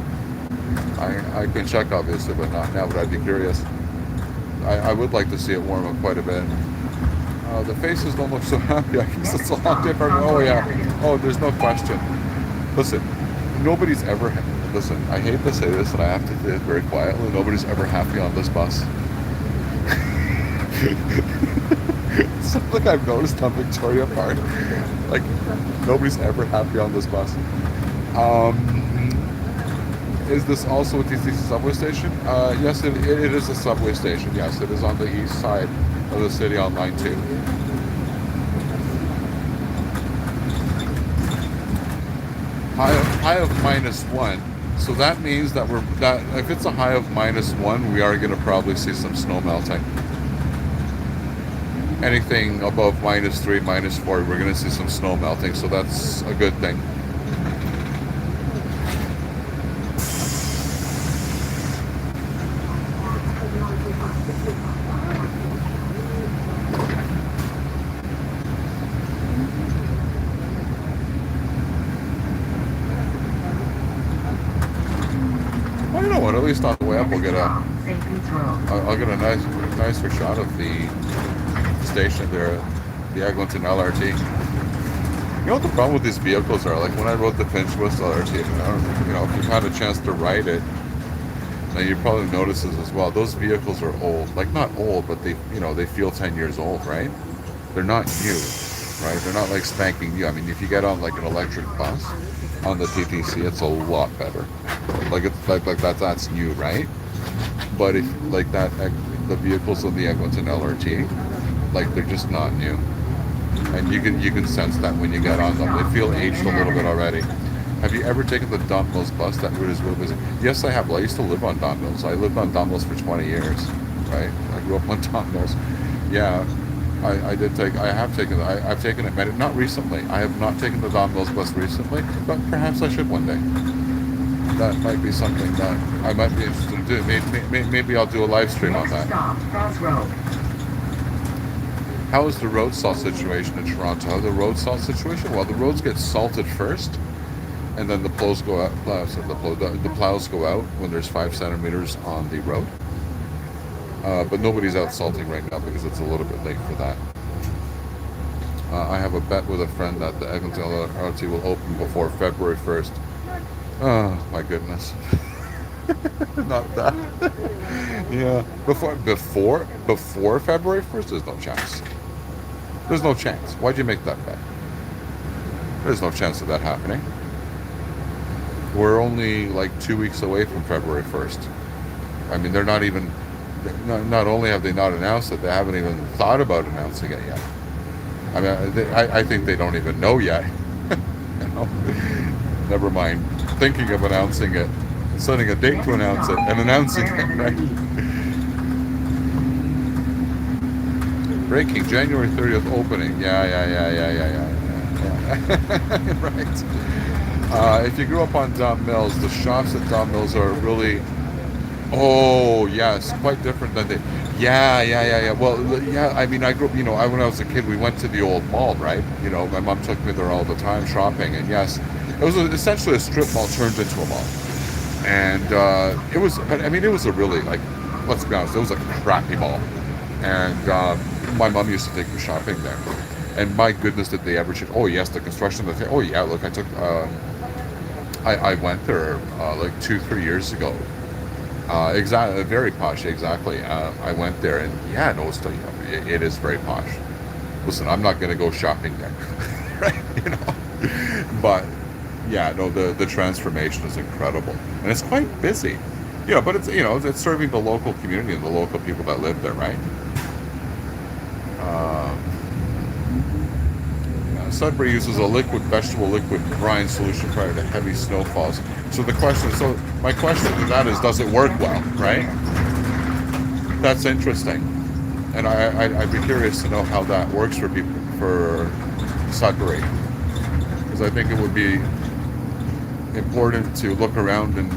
I can check obviously, but not now. But I'd be curious. I would like to see it warm up quite a bit. The faces don't look so happy. I guess it's a lot different. Oh yeah. Oh, there's no question. Listen, nobody's ever. Listen, I hate to say this, and I have to say it very quietly. Nobody's ever happy on this bus. Something I've noticed on Victoria Park. Like, nobody's ever happy on this bus. Is this also a TTC subway station? Yes, it is a subway station. Yes, it is on the east side of the city on Line 2. High of -1. So that means that if it's a high of -1, we are going to probably see some snow melting. Anything above -3, -4, we're going to see some snow melting. So that's a good thing. At least on the way up, we'll get I'll get a nicer shot of the station there, the Eglinton LRT. You know what the problem with these vehicles are? Like when I rode the Finch West LRT, if you've had a chance to ride it, now you probably notice this as well. Those vehicles are old, like not old, but they feel 10 years old, right? They're not new, right? They're not like spanking new. I mean, if you get on like an electric bus on the TTC, it's a lot better. Like it's like that's new, right? But if like that, the vehicles of the Eglinton LRT, like they're just not new, and you can sense that when you get on them. They feel aged a little bit already. Have you ever taken the Don Mills bus? That route is really busy. Yes, I have. Well, I used to live on Don Mills. I lived on Don Mills for 20 years, right? I grew up on Don Mills. Yeah, I did take. I have taken. I've taken it. Not recently. I have not taken the Don Mills bus recently, but perhaps I should one day. That might be something that I might be interested in doing. Maybe I'll do a live stream on that. Stop, Crossroad. How is the road salt situation in Toronto? The road salt situation? Well, the roads get salted first, and then the plows go out. The plows go out when there's 5 centimeters on the road. But nobody's out salting right now because it's a little bit late for that. I have a bet with a friend that the Eglinton LRT will open before February 1st. Oh my goodness. Not that. Yeah. Before February 1st, there's no chance. There's no chance. Why'd you make that bet? There's no chance of that happening. We're only like 2 weeks away from February 1st. I mean, they're not even. Not only have they not announced it, they haven't even thought about announcing it yet. I mean, I think they don't even know yet. You know? Never mind thinking of announcing it, setting a date to announce it, and announcing it. Right? Breaking January 30th opening. Yeah. Right. If you grew up on Don Mills, the shops at Don Mills are really. Oh yes, quite different than they. Yeah. Well, yeah. I mean, I grew up. You know, when I was a kid, we went to the old mall, right? You know, my mom took me there all the time shopping, and yes, it was essentially a strip mall turned into a mall, and it was. But I mean, it was a really like, let's be honest, it was a crappy mall, and my mom used to take me shopping there, and my goodness, did they ever change? Oh yes, the construction. Oh yeah, look, I took. I went there like 2-3 years ago. Exactly, very posh. Exactly. I went there, and yeah, no, still, it is very posh. Listen, I'm not going to go shopping there, right? You know, but yeah, no, the transformation is incredible, and it's quite busy. You know, but it's it's serving the local community and the local people that live there, right? Sudbury uses a liquid vegetable liquid brine solution prior to heavy snowfalls. So my question to that is, does it work well, right? That's interesting, and I'd be curious to know how that works for people for Sudbury, because I think it would be important to look around and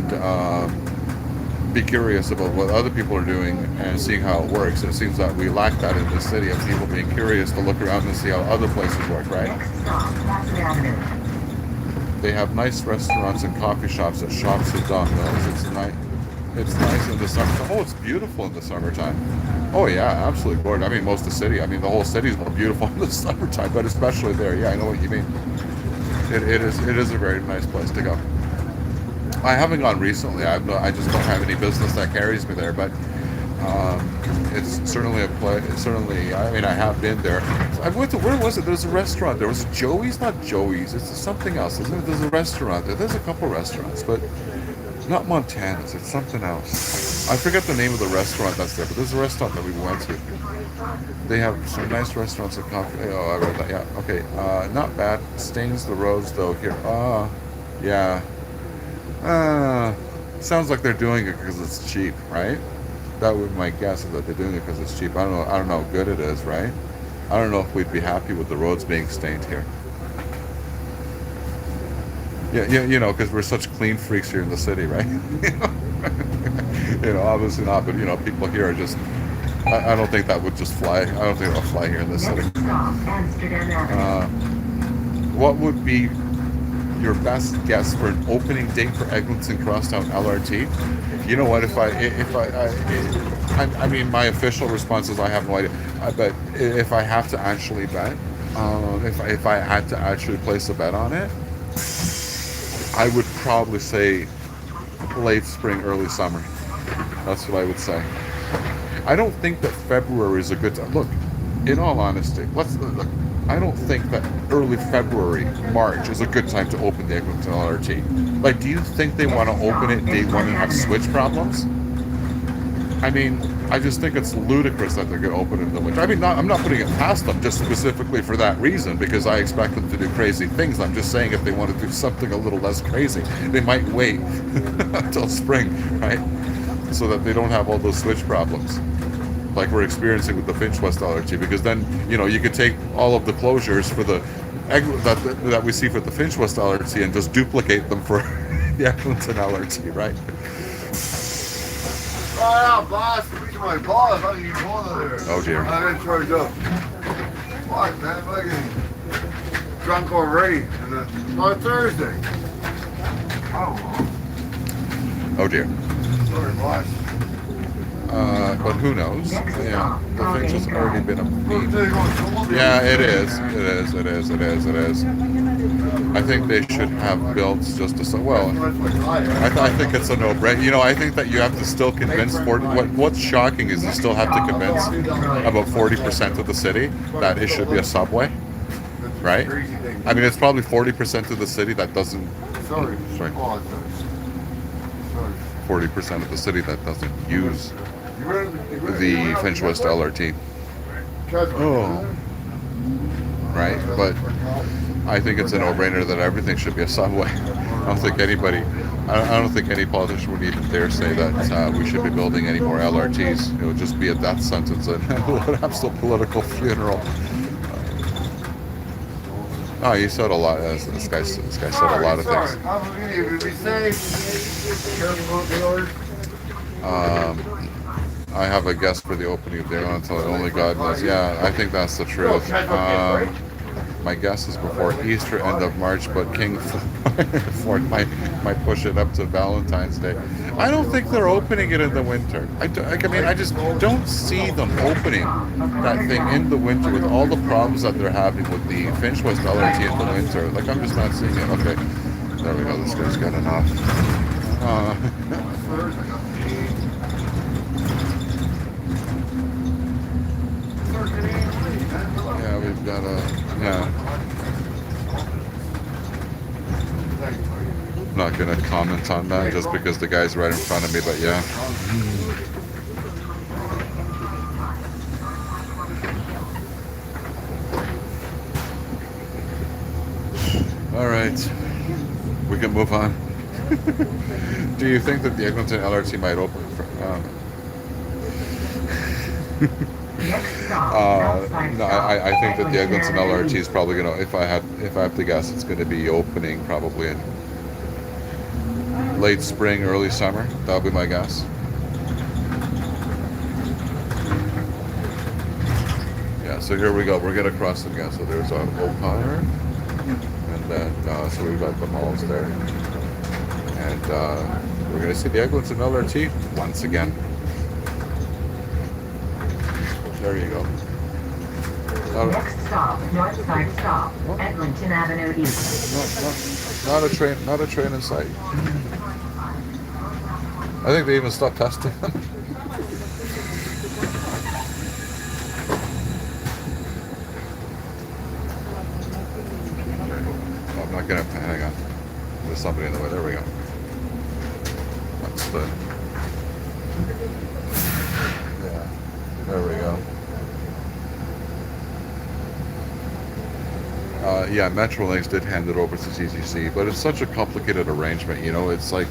be curious about what other people are doing and seeing how it works. And it seems that we lack that in the city, of people being curious to look around and see how other places work, right? Next stop, Plattsburgh Avenue. They have nice restaurants and coffee shops at Shops at Don Mills. It's nice. It's nice in the summer. Oh, it's beautiful in the summertime. Oh yeah, absolutely gorgeous. I mean, most of the city. I mean, the whole city is more beautiful in the summertime, but especially there. Yeah, I know what you mean. It is a very nice place to go. I haven't gone recently. I just don't have any business that carries me there. But it's certainly a place. Certainly, I mean, I have been there. I went to, where was it? There's a restaurant. There was a Joey's, not Joey's. It's something else, isn't it? There's a restaurant there. There's a couple restaurants, but not Montana's. It's something else. I forget the name of the restaurant that's there, but there's a restaurant that we went to. They have some nice restaurants and coffee. Oh, I read that. Yeah. Okay. Not bad. Stains the roads though here. Yeah. Sounds like they're doing it because it's cheap, right? That would be my guess, is that they're doing it because it's cheap. I don't know how good it is, right? I don't know if we'd be happy with the roads being stained here. Yeah, you know, because we're such clean freaks here in the city, right? Obviously not, but people here are just. I don't think that would just fly. I don't think it'll fly here in the city. Next stop, Amsterdam Avenue. What would be your best guess for an opening date for Eglinton Crosstown LRT? You know what? I mean, my official response is I have no idea. But if I have to actually bet, if I had to actually place a bet on it, I would probably say late spring, early summer. That's what I would say. I don't think that February is a good time. Look, in all honesty, look. I don't think that early February, March is a good time to open the Eglinton LRT. Like, do you think they want to open it day one and have switch problems? I mean, I just think it's ludicrous that they're going to open it in the winter. I mean, I'm not putting it past them just specifically for that reason, because I expect them to do crazy things. I'm just saying if they want to do something a little less crazy, they might wait until spring, right? So that they don't have all those switch problems like we're experiencing with the Finch West LRT, because then you could take all of the closures for the that we see for the Finch West LRT and just duplicate them for the Eglinton LRT, right? Oh yeah, boss, reach my boss, how you going there? Oh dear. I got charged up. Fuck man, fucking drunk already. And on Thursday. Oh dear. Sorry, boss. But who knows? Yeah, the Finch has already been a meme. Yeah, Yeah, it is. I think they should have built just a well. I think it's a no-brainer. I think that you have to still convince. What's shocking is you still have to convince about 40% of the city that it should be a subway. right? Crazy thing. I mean, it's probably 40% of the city that doesn't. Sorry. Sorry. Oh, sorry. 40% of the city that doesn't use You ready? the Finch West LRT, Oh. right? But I think it's a no-brainer that everything should be a subway. I don't think anybody, I don't think any politician would even dare say that we should be building any more LRTs. It would just be a death sentence and an absolute political funeral. Oh, you said a lot. This guy said a lot of things. I have a guess for the opening of the until only God knows. Yeah, I think that's the truth. My guess is before Easter, end of March, but King Ford might push it up to Valentine's Day. I don't think they're opening it in the winter. I mean, I just don't see them opening that thing in the winter with all the problems that they're having with the Finch West LRT in the winter. Like, I'm just not seeing it. Okay, there we go. This guy's got enough. Yeah, we've got yeah. Not gonna comment on that just because the guy's right in front of me, but yeah. All right, we can move on. Do you think that the Eglinton LRT might open? No, I think that the Eglinton LRT is probably gonna. If I have to guess, it's going to be opening probably in late spring, early summer. That'll be my guess. Yeah. So here we go. We're gonna cross them again. So there's O'Connor, and then so we've got the malls there, and we're gonna see the Eglinton LRT once again. There you go. Next stop, North Side Stop, Eglinton Avenue East. Not a train in sight. I think they even stopped testing them. Oh, I'm not gonna hang on. There's somebody in the way. There we go. That's the. Yeah. There we go. Yeah, Metrolinx did hand it over to TTC, but it's such a complicated arrangement. You know, it's like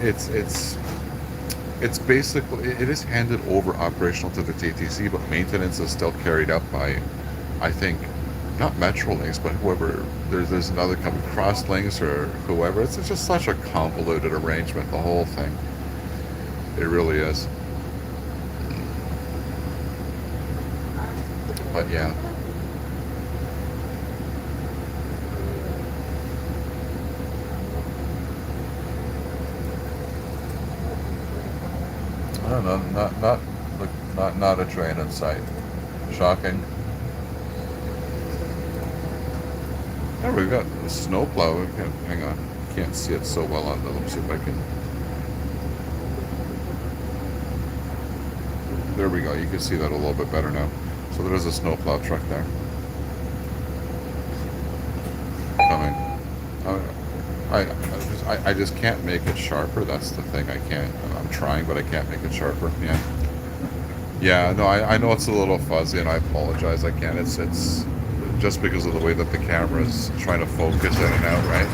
it's basically it is handed over operational to the TTC, but maintenance is still carried out by, I think, not Metrolinx, but whoever. There's another company, Crosslinks or whoever. It's just such a convoluted arrangement. The whole thing. It really is. But yeah. I don't know, not a train in sight. Shocking. There we go. The snowplow. Okay, hang on. Can't see it so well on the. Let me see if I can. There we go. You can see that a little bit better now. So there's a snowplow truck there. Coming. I just can't make it sharper. That's the thing. I can't. I'm trying, but I can't make it sharper. Yeah. Yeah. No, I know it's a little fuzzy, and I apologize. I can't. It's just because of the way that the camera is trying to focus in and out, right?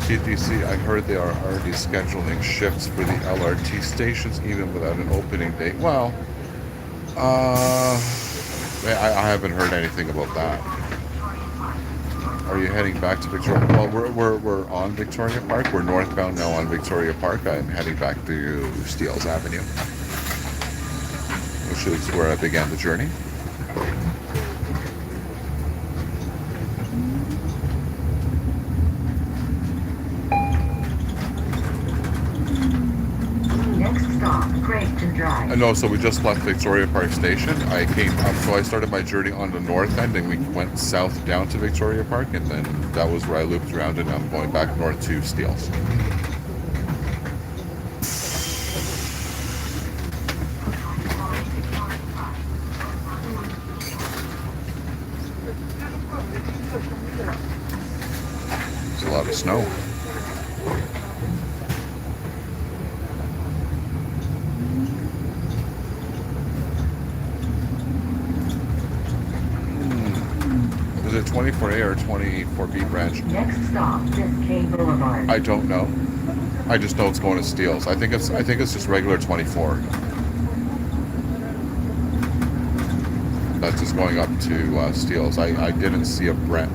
TTC, I heard they are already scheduling shifts for the LRT stations, even without an opening date. Well, I haven't heard anything about that. Are you heading back to Victoria? Well, we're on Victoria Park. We're northbound now on Victoria Park. I'm heading back to Steeles Avenue, which is where I began the journey. No, so we just left Victoria Park Station. I came up, so I started my journey on the north end, and we went south down to Victoria Park, and then that was where I looped around, and I'm going back north to Steeles. Snow. Is it 24A or 24B branch? Next stop, Biscayne Boulevard. I don't know. I just know it's going to Steeles. I think it's just regular 24. That's just going up to Steeles. I didn't see a branch.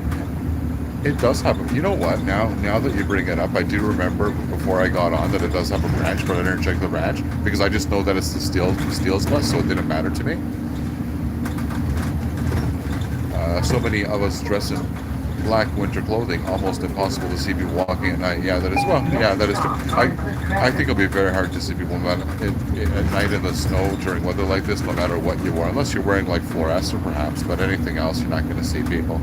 It does have. You know what? Now that you bring it up, I do remember before I got on that it does have a branch, but I didn't check the branch because I just know that it's the Steeles bus, so it didn't matter to me. So many of us dress in black winter clothing, almost impossible to see people walking at night. Yeah, that is well. Yeah, that is true. I think it'll be very hard to see people at night in the snow during weather like this, no matter what you wear, unless you're wearing like fluorescent perhaps. But anything else, you're not going to see people.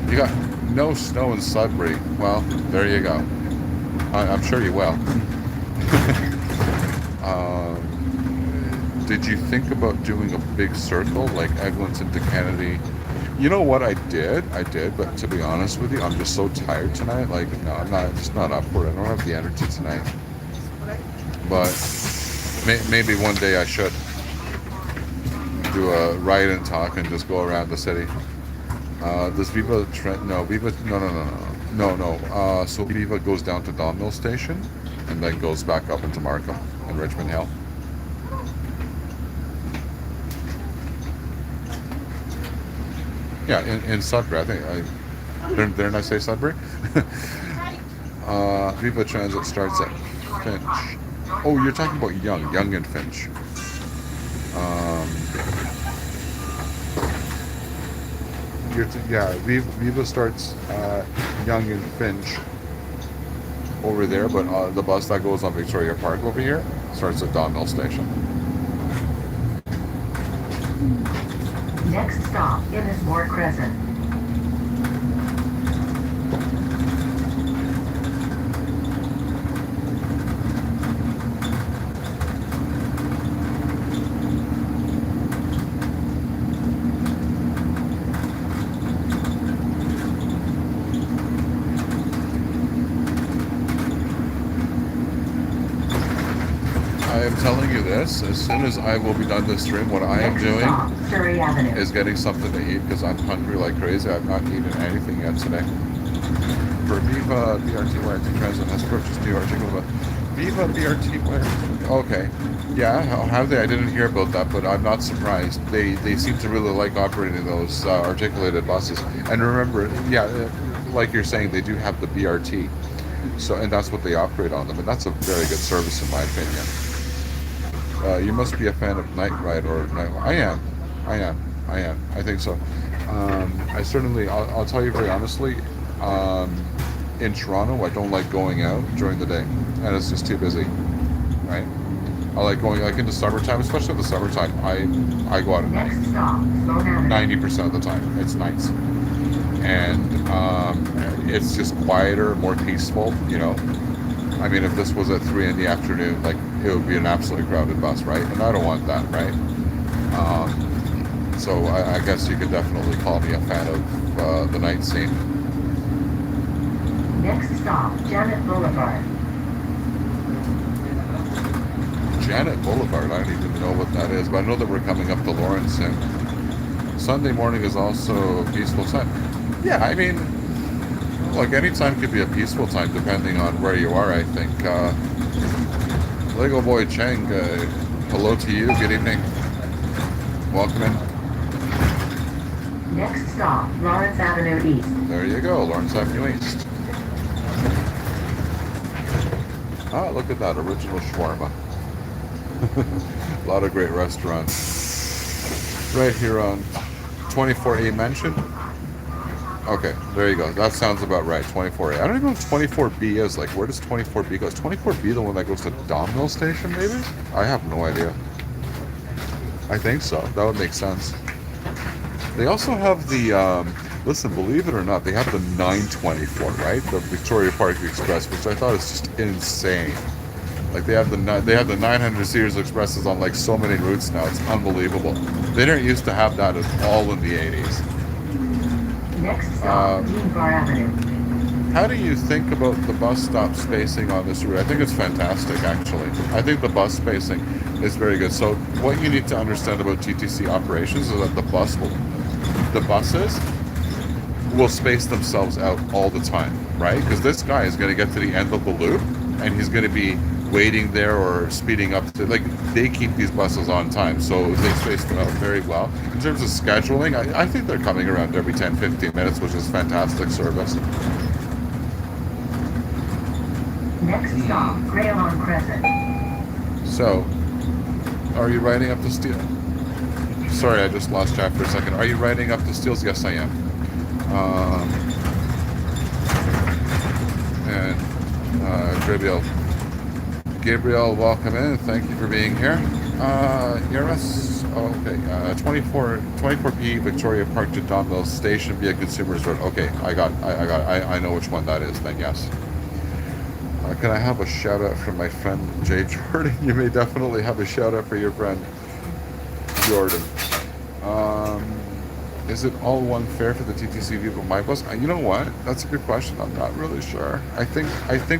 You got no snow in Sudbury. Well, there you go. I'm sure you will. Did you think about doing a big circle like Eglinton to Kennedy? You know what I did, but to be honest with you, I'm just so tired tonight. Like, no, I'm just not up for it. I don't have the energy tonight. But maybe one day I should do a ride and talk and just go around the city. Does Viva no. So Viva goes down to Don Mill Station and then goes back up into Markham and Richmond Hill. Yeah, in Sudbury, I think. Didn't I say Sudbury? Viva Transit starts at Finch. Oh, you're talking about Young and Finch. Viva starts Young and Finch over there, but the bus that goes on Victoria Park over here starts at Don Mill Station. Next stop, Innismore Crescent. I am telling you this, as soon as I will be done this stream, what I am doing is getting something to eat because I'm hungry like crazy. I've not eaten anything yet today. For Viva BRT YRT Transit has purchased new article. Viva BRT YRT. Okay. Yeah, how have they? I didn't hear about that, but I'm not surprised. They seem to really like operating those articulated buses. And remember, like you're saying, they do have the BRT. So, and that's what they operate on them, and that's a very good service in my opinion. You must be a fan of Night Ride or Night. I am. I think so. I'll tell you very honestly, in Toronto, I don't like going out during the day, and it's just too busy, right? I like going like in the summertime, especially in the summertime. I go out at night. 90% of the time, it's nights, and it's just quieter, more peaceful, you know. I mean, if this was at 3 in the afternoon, like, it would be an absolutely crowded bus, right? And I don't want that, right? So I guess you could definitely call me a fan of the night scene. Next stop, Janet Boulevard. Janet Boulevard, I don't even know what that is, but I know that we're coming up to Lawrence soon. Sunday morning is also a peaceful time. Yeah, I mean, like any time could be a peaceful time depending on where you are, I think. Lego Boy Cheng, hello to you, good evening. Welcome in. Next stop, Lawrence Avenue East. There you go, Lawrence Avenue East. Ah, look at that, original shawarma. A lot of great restaurants. Right here on 24A Mansion. Okay, there you go. That sounds about right, 24A. I don't even know what 24B is. Like, where does 24B go? Is 24B the one that goes to Don Mill Station, maybe? I have no idea. I think so. That would make sense. They also have the, listen, believe it or not, they have the 924, right? The Victoria Park Express, which I thought is just insane. Like, they have the 900 Series Expresses on, like, so many routes now. It's unbelievable. They didn't used to have that at all in the 80s. Next stop, Green Bar Avenue. How do you think about the bus stop spacing on this route? I think it's fantastic, actually. I think the bus spacing is very good. So what you need to understand about TTC operations is that the buses will space themselves out all the time, right? Because this guy is going to get to the end of the loop and he's going to be waiting there or speeding up to, like, they keep these buses on time, so they space them out very well. In terms of scheduling, I think they're coming around every 10-15 minutes, which is fantastic service. Next stop, Graylon Crescent. So, are you riding up to Steel? Sorry, I just lost track for a second. Are you riding up to Steels? Yes, I am. And Gabriel, welcome in. Thank you for being here. Yaris, okay. 24P Victoria Park to Don Mills Station via Consumers Road. Okay, I know which one that is. Then yes. Can I have a shout out from my friend Jay Jordan? You may definitely have a shout out for your friend Jordan. Is it all one fare for the TTC Viva My Bus? You know what? That's a good question. I'm not really sure. I think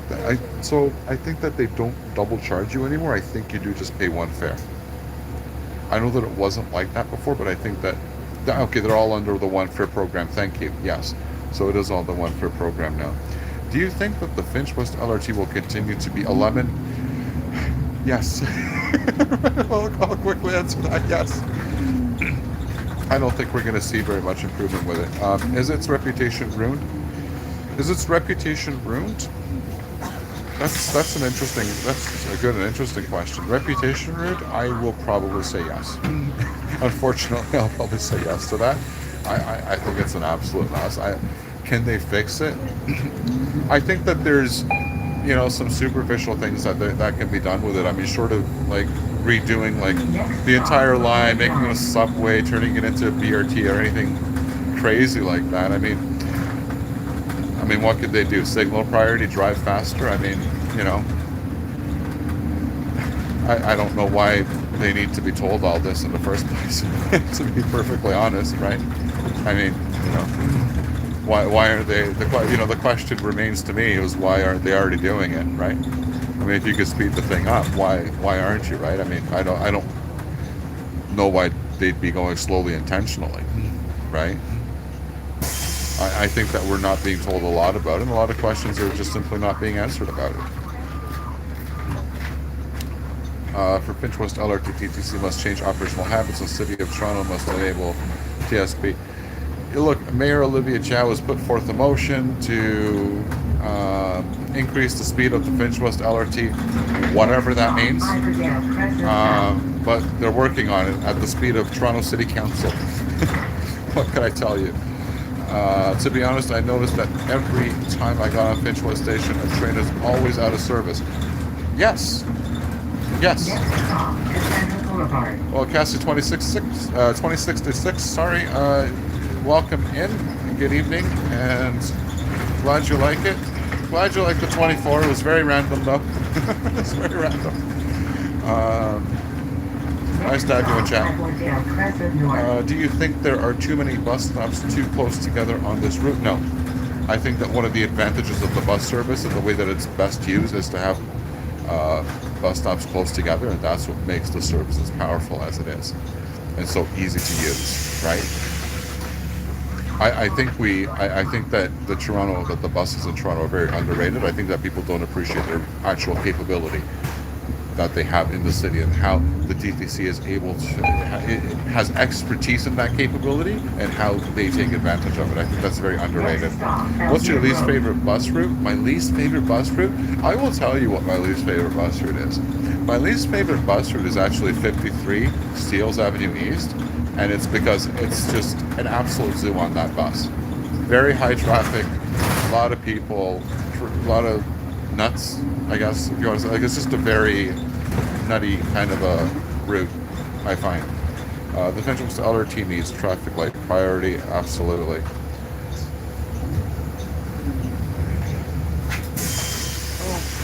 that they don't double charge you anymore. I think you do just pay one fare. I know that it wasn't like that before, but I think that okay, they're all under the one fare program. Thank you. Yes. So it is all the one fare program now. Do you think that the Finch West LRT will continue to be 11? Yes. I'll quickly answer that. Yes. I don't think we're going to see very much improvement with it. Is its reputation ruined? Is its reputation ruined? That's an interesting, that's a good and interesting question. Reputation ruined? I will probably say yes. Unfortunately, I'll probably say yes to that. I think it's an absolute mess. Can they fix it? I think that there's, some superficial things that can be done with it. I mean, short of like redoing like the entire line, making it a subway, turning it into a BRT or anything crazy like that. I mean, what could they do? Signal priority, drive faster? I mean, I don't know why they need to be told all this in the first place, to be perfectly honest, right? I mean, why aren't they? The question remains to me is why aren't they already doing it, right? I mean, if you could speed the thing up, why aren't you, right? I mean, I don't know why they'd be going slowly intentionally, right? I think that we're not being told a lot about it, and a lot of questions are just simply not being answered about it. For Finch West LRT, TTC must change operational habits, and the City of Toronto must enable TSB. Look, Mayor Olivia Chow has put forth a motion to increase the speed of the Finch West LRT, whatever that means. But they're working on it at the speed of Toronto City Council. What can I tell you? To be honest, I noticed that every time I got on Finch West Station, a train is always out of service. Yes. Yes. Well, Cassie 2066, sorry. Welcome in. Good evening, and glad you like it. Glad you like the 24. It was very random, though. It's very random. Nice to have you in chat. Do you think there are too many bus stops too close together on this route? No. I think that one of the advantages of the bus service and the way that it's best used is to have bus stops close together, and that's what makes the service as powerful as it is and so easy to use, right? I think that the buses in Toronto are very underrated. I think that people don't appreciate their actual capability that they have in the city, and how the TTC is able to, it has expertise in that capability and how they take advantage of it. I think that's very underrated. What's your least favorite bus route? My least favorite bus route? I will tell you what my least favorite bus route is. My least favorite bus route is actually 53 Steeles Avenue East, and it's because it's just an absolute zoo on that bus. Very high traffic, a lot of people, a lot of nuts, I guess, if you want to say. Like, it's just a very nutty kind of a route, I find. The Finch West LRT needs traffic light priority, absolutely.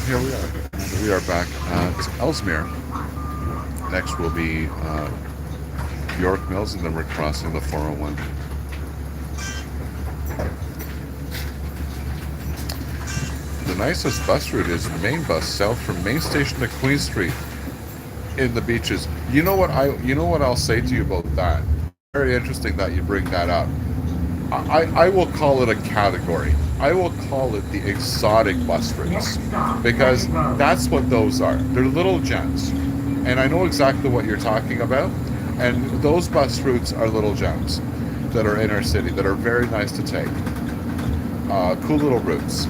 Here we are. We are back at Ellesmere. Next will be York Mills, and then we're crossing the 401. the nicest bus route is main bus south from Main Station to Queen Street in the beaches. You know what I'll say to you about that? Very interesting that you bring that up. I will call it a category. I will call it the exotic bus routes because that's what those are. They're little gems. And I know exactly what you're talking about. And those bus routes are little gems that are inner city that are very nice to take. Cool little routes.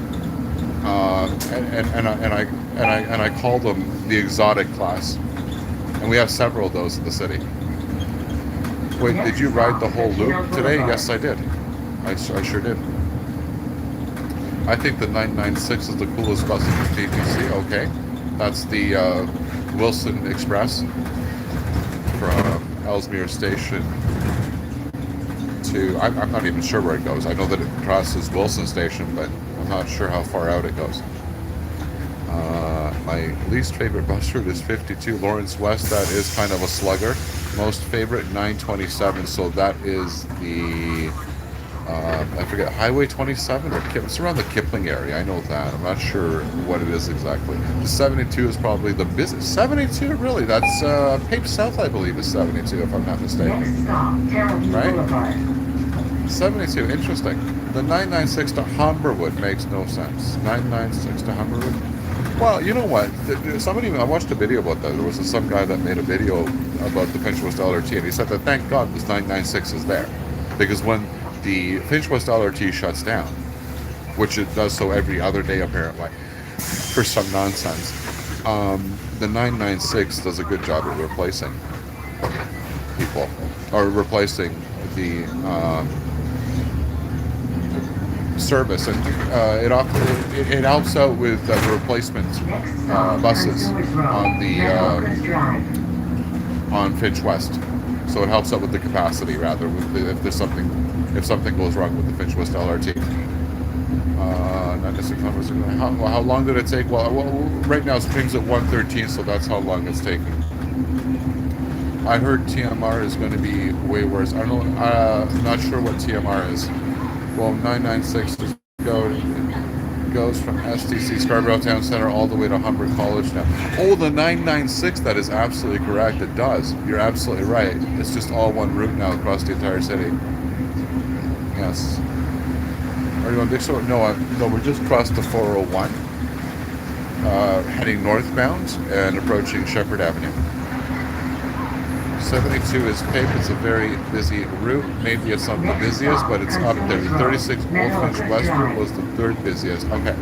And I call them the exotic class. And we have several of those in the city. Wait, did you ride the whole loop today? Yes, I did. I sure did. I think the 996 is the coolest bus in the TTC. Okay. That's the Wilson Express from Ellesmere Station to... I'm not even sure where it goes. I know that it crosses Wilson Station, but I'm not sure how far out it goes. My least favorite bus route is 52 Lawrence West. That is kind of a slugger. Most favorite 927. So that is the I forget, Highway 27 or it's around the Kipling area. I know that. I'm not sure what it is exactly. The 72 is probably the busiest. 72 really? That's Pape South, I believe, is 72 if I'm not mistaken. Next stop, Carrollton Boulevard. Right? 72. Interesting. The 996 to Humberwood makes no sense. 996 to Humberwood. Well, you know what? I watched a video about that. There was some guy that made a video about the Finch West LRT, and he said that thank God this 996 is there, because when the Finch West LRT shuts down, which it does so every other day apparently, for some nonsense, the 996 does a good job at replacing people, or replacing the service, and it helps out with the replacement buses on the on Finch West. So it helps out with the capacity rather if something goes wrong with the Finch West LRT. How long did it take? Well, right now Spring's at 1:13, so that's how long it's taking. I heard TMR is going to be way worse. I don't know. I'm not sure what TMR is. Well, 996 goes from STC Scarborough Town Center all the way to Humber College now. Oh, the 996, that is absolutely correct. It does. You're absolutely right. It's just all one route now across the entire city. Yes. Are you on Dixon? No, we just crossed the 401, heading northbound and approaching Shepherd Avenue. 72 is paved. It's a very busy route. Maybe it's not the busiest, but it's up there. 36 Old Finch West Route was the third busiest. Okay.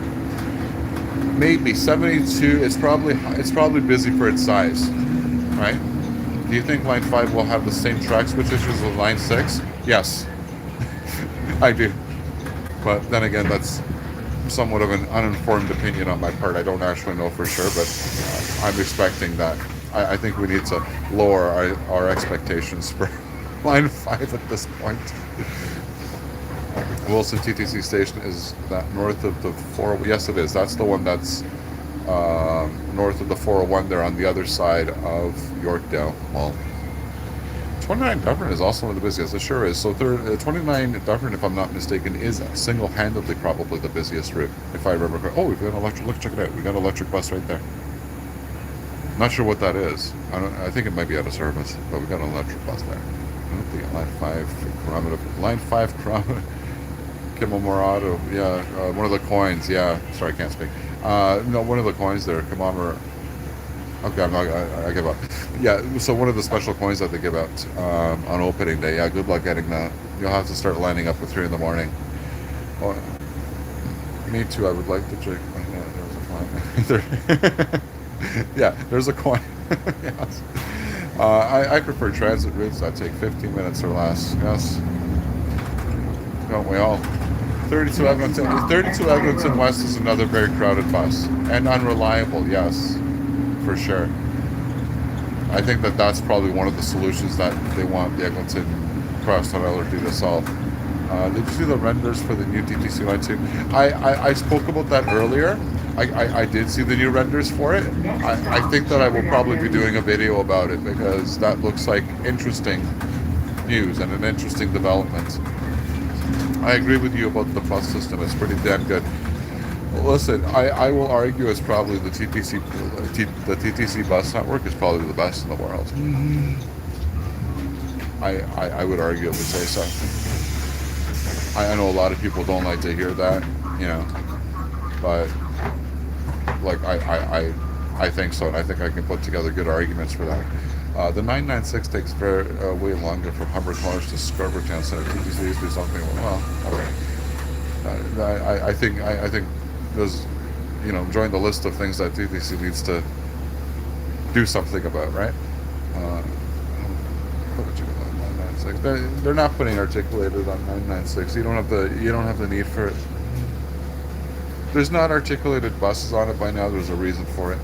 Maybe 72. It's probably busy for its size, right? Do you think Line 5 will have the same track switch issues as Line 6? Yes, I do. But then again, that's somewhat of an uninformed opinion on my part. I don't actually know for sure, but I'm expecting that. I think we need to lower our expectations for Line 5 at this point. Wilson TTC station is that north of the 401. Yes, it is. That's the one that's north of the 401 there on the other side of Yorkdale Mall. 29 Dufferin is also one of the busiest. It sure is. So 29 Dufferin, if I'm not mistaken, is single-handedly probably the busiest route, if I remember correctly. Oh, we've got an electric. Look, check it out. We've got an electric bus right there. Not sure what that is. I think it might be out of service, but we've got an electric bus there. We got Line 5 Kimmel Morado. Yeah, one of the coins. Yeah, sorry, I can't speak. No, one of the coins there. Kimmel. Okay, I give up. Yeah, so one of the special coins that they give out on opening day. Yeah, good luck getting that. You'll have to start lining up at 3 in the morning. Oh, me too. I would like to check. Yeah, there's a coin. Yeah, there's a coin. Yes. I prefer transit routes that take 15 minutes or less. Yes. Don't we all? 32 Eglinton West is another very crowded bus. And unreliable, yes. For sure. I think that's probably one of the solutions that they want the Eglinton Crosstown LRT to solve. Did you see the renders for the new TTC Line 2? I spoke about that earlier. I did see the new renders for it. I think that I will probably be doing a video about it because that looks like interesting news and an interesting development. I agree with you about the bus system. It's pretty damn good. Listen, I will argue it's probably the TTC bus network is probably the best in the world. I would argue it would say so. I know a lot of people don't like to hear that, you know, but like I think so, and I think I can put together good arguments for that. The 996 takes way longer from Humber College to Scarborough Town Center. TTC used to be something. Well, okay. I think there's, you know, join the list of things that TTC needs to do something about, right? What would you do on 996? They're not putting articulated on 996. You don't have the need for it. There's not articulated buses on it by now. There's a reason for it.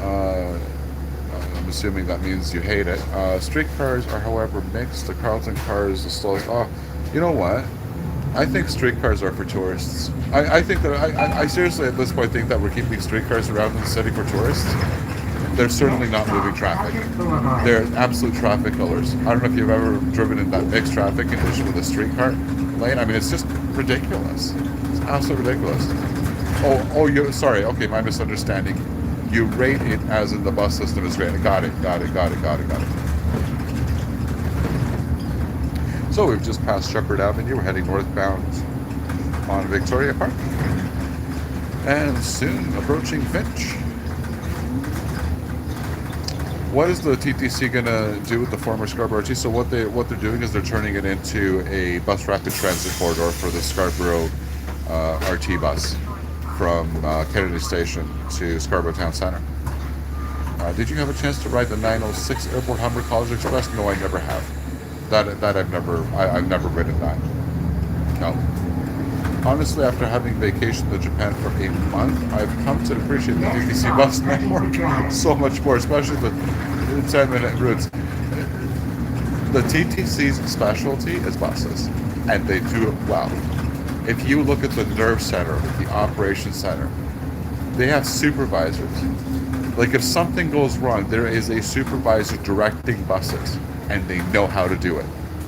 I'm assuming that means you hate it. Streetcars are, however, mixed. The Carlton car is the slowest. Oh, you know what? I think streetcars are for tourists. I think that I seriously at this point think that we're keeping streetcars around in the city for tourists. They're certainly not moving traffic. They're absolute traffic killers. I don't know if you've ever driven in that mixed traffic condition with a streetcar lane. I mean, it's just ridiculous. It's absolutely ridiculous. Oh, sorry. Okay, my misunderstanding. You rate it as in the bus system is great. Got it. So we've just passed Shepherd Avenue. We're heading northbound on Victoria Park. And soon approaching Finch. What is the TTC gonna do with the former Scarborough RT? So what they're doing is they're turning it into a bus rapid transit corridor for the Scarborough RT bus from Kennedy Station to Scarborough Town Centre. Did you have a chance to ride the 906 Airport Humber College Express? No, I never have. That I've never ridden that. No. Honestly, after having vacationed to Japan for a month, I've come to appreciate the TTC bus network so much more, especially the 10-minute routes. The TTC's specialty is buses, and they do it well. If you look at the nerve center, the operations center, they have supervisors. Like if something goes wrong, there is a supervisor directing buses, and they know how to do it.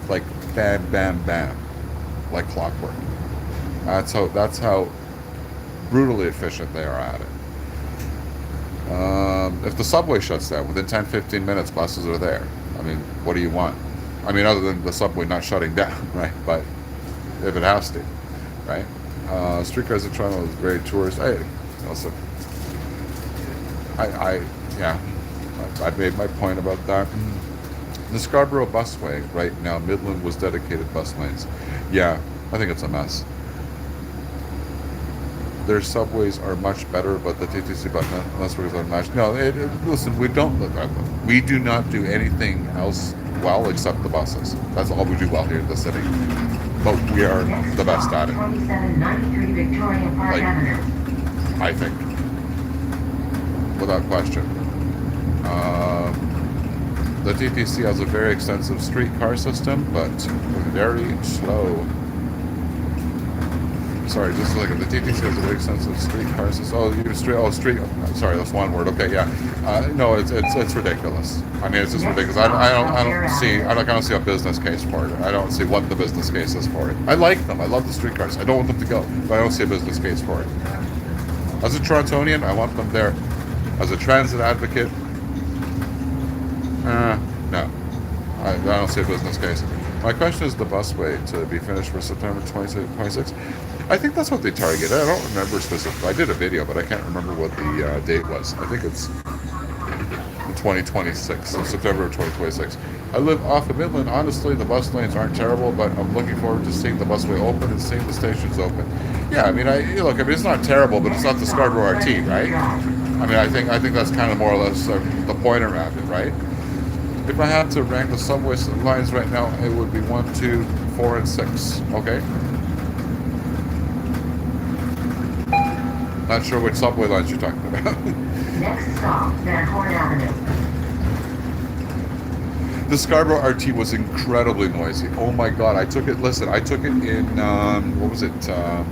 Like bam, bam, bam, like clockwork. That's how brutally efficient they are at it. If the subway shuts down, within 10-15 minutes, buses are there. I mean, what do you want? I mean, other than the subway not shutting down, right? But if it has to, right? Streetcars in Toronto is very tourist. I made my point about that. The Scarborough busway right now, Midland was dedicated bus lanes. Yeah, I think it's a mess. Their subways are much better, but the TTC bus networks are unmatched. No, listen, we don't look at them. We do not do anything else well except the buses. That's all we do well here in the city. But we are the best at it. 2793 Victoria Park Avenue. I think. Without question. The TTC has a very extensive streetcar system, but very slow. Sorry, just like the TTC has a very extensive streetcar system. Street. Sorry, that's one word. Okay, yeah. No, it's ridiculous. I mean, it's just ridiculous. I don't see a business case for it. I don't see what the business case is for it. I like them. I love the streetcars. I don't want them to go, but I don't see a business case for it. As a Torontonian, I want them there. As a transit advocate, no. I don't see a business case. My question is the busway to be finished for September 26th. I think that's what they target. I don't remember specifically. I did a video, but I can't remember what the date was. I think it's 2026, so September of 2026. I live off of Midland. Honestly, the bus lanes aren't terrible, but I'm looking forward to seeing the busway open and seeing the stations open. Yeah, I mean, it's not terrible, but it's not the Scarborough RT, right? I mean, I think that's kind of more or less the point around it, right? If I had to rank the subway lines right now, it would be 1, 2, 4, and 6. Okay. Not sure which subway lines you're talking about. Next stop, Van Horn Avenue. The Scarborough RT was incredibly noisy. Oh my God! I took it in what was it? The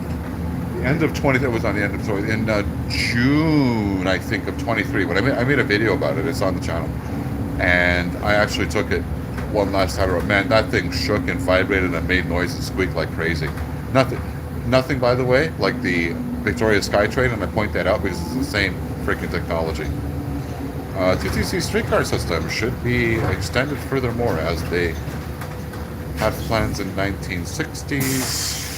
end of 20. That was on the end of 20. In June, I think, of 23. But I made a video about it. It's on the channel. And I actually took it one last time. Man, that thing shook and vibrated and made noise and squeaked like crazy. Nothing, by the way, like the Victoria SkyTrain, and I point that out because it's the same freaking technology. TTC streetcar system should be extended furthermore as they had plans in 1960s.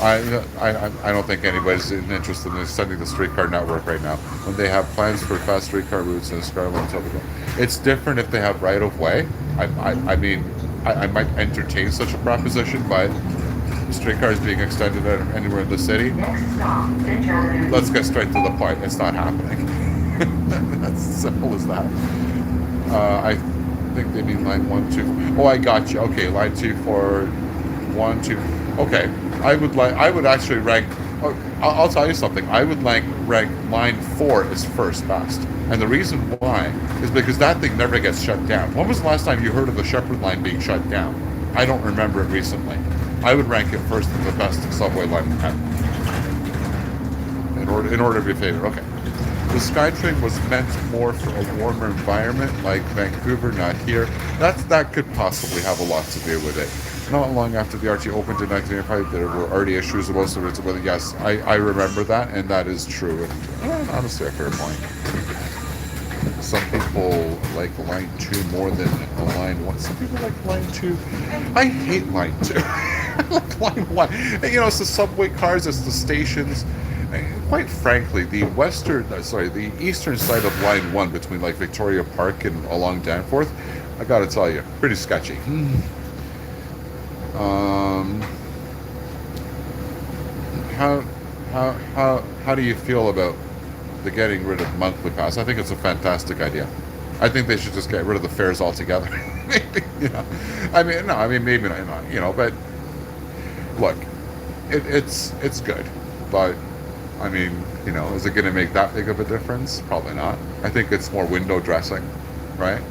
I don't think anybody's interested in extending the streetcar network right now when they have plans for fast streetcar routes in Scarborough and Tobago. It's different if they have right of way. I mean, I might entertain such a proposition, but streetcars being extended anywhere in the city. Next stop, Finch Avenue. Let's get straight to the point. It's not happening. That's as simple as that. I think they mean line 1, 2. Oh, I got you. Okay, line 2 for 1, 2. Okay, I would actually rank. Oh, I'll tell you something. I would rank line 4 as first fast, and the reason why is because that thing never gets shut down. When was the last time you heard of the Shepherd line being shut down? I don't remember it recently. I would rank it first as the best subway line in order to be favored. Okay. The SkyTrain was meant more for a warmer environment like Vancouver, not here. That could possibly have a lot to do with it. Not long after the RT opened in 1985, there were already issues with most of it. Well, yes, I remember that, and that is true. And honestly, a fair point. Some people like line 2 more than line 1. Some people like line 2. I hate line 2. I like line 1. You know, it's the subway cars, it's the stations. Quite frankly, the eastern side of line 1 between like Victoria Park and along Danforth, I gotta tell you, pretty sketchy. How do you feel about the getting rid of monthly pass? I think it's a fantastic idea. I think they should just get rid of the fares altogether. Maybe, you know. I mean, maybe not, you know, but look, it's good, but I mean, you know, is it going to make that big of a difference? Probably not. I think it's more window dressing, right,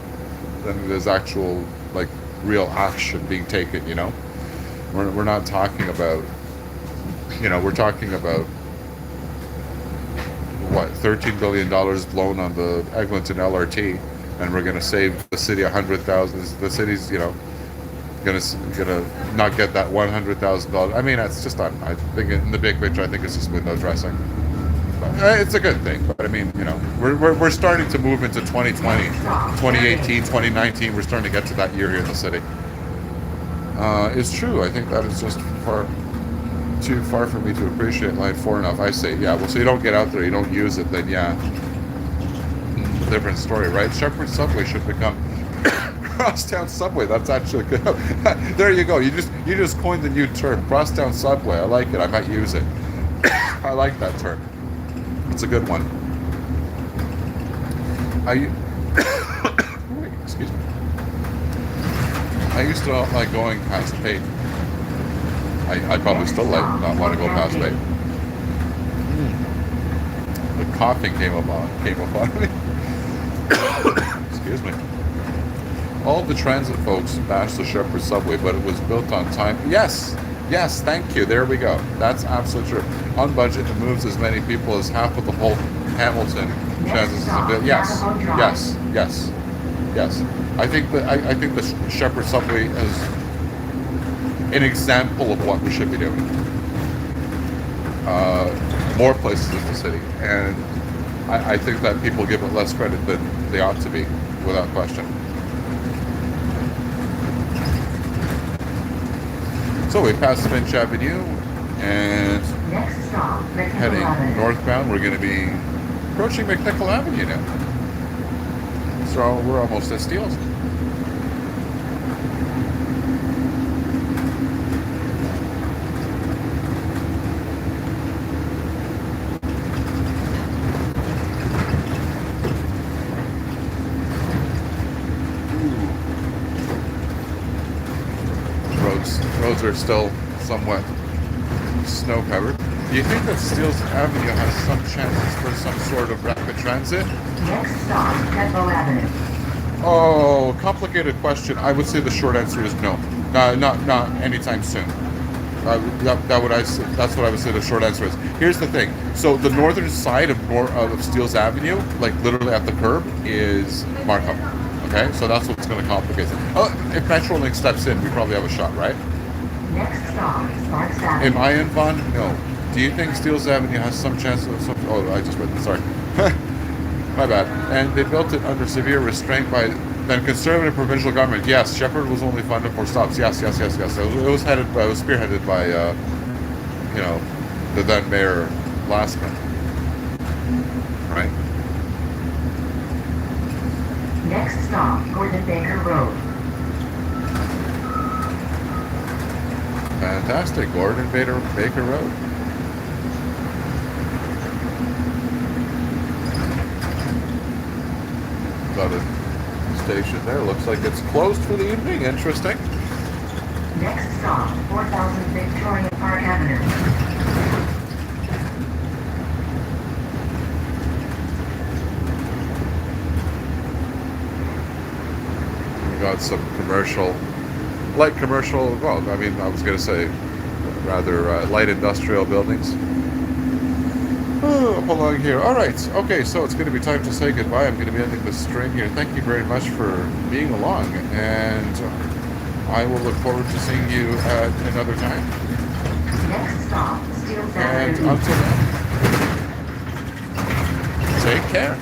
than it is actual, like, real action being taken, you know? We're not talking about, you know, we're talking about, what, $13 billion blown on the Eglinton LRT, and we're going to save the city $100,000. The city's, you know, gonna not get that $100,000. I mean, that's just not. I think in the big picture, I think it's just window dressing. But, it's a good thing. But I mean, you know, we're starting to move into 2020, 2018, 2019. We're starting to get to that year here in the city. It's true. I think that is just too far for me to appreciate line 4 enough. I say, yeah. Well, so you don't get out there, you don't use it, then yeah, different story, right? Shepherd Subway should become Crosstown Subway. That's actually good. There you go. You just coined the new term, Crosstown Subway. I like it. I might use it. I like that term. It's a good one. Excuse me. I used to not like going past 8. I probably still not want to go past 8. The coughing came up on me. Excuse me. All the transit folks bashed the Shepherd Subway, but it was built on time. Yes, thank you. There we go. That's absolutely true. On budget, it moves as many people as half of the whole Hamilton transit system. Yes. I think the Shepherd Subway is an example of what we should be doing. More places in the city, and I think that people give it less credit than they ought to be, without question. So we passed Finch Avenue, and Next stop, McNichol heading Avenue. northbound, we're going to be approaching McNichol Avenue now. So we're almost at Steeles. Roads are still somewhat snow covered. Do you think that Steeles Avenue has some chances for some sort of rapid transit? Next stop, Petco Avenue. Oh, complicated question. I would say the short answer is no. Not anytime soon. That's what I would say the short answer is. Here's the thing. So the northern side of Steeles Avenue, like literally at the curb, is Markham. Okay, so that's what's going to complicate it. Oh, if Metrolink steps in, we probably have a shot, right? Next stop, Sparks Am Avenue. I in fun? No. Do you think Steeles Avenue has some chance of some? Oh, I just read this. Sorry. My bad. And they built it under severe restraint by then conservative provincial government. Yes, Shepherd was only funded for stops. Yes. It was spearheaded by, you know, the then mayor Glassman. Right. Next stop, Gordon Baker Road. Fantastic. Gordon Baker Road. Got a station there. Looks like it's closed for the evening. Interesting. Next stop, 4000 Victoria Park Avenue. We got some light commercial, well, I mean, I was going to say rather light industrial buildings. Up along here. All right. Okay, so it's going to be time to say goodbye. I'm going to be ending the stream here. Thank you very much for being along, and I will look forward to seeing you at another time. Next stop, Steeles And Avenue. until then, take care.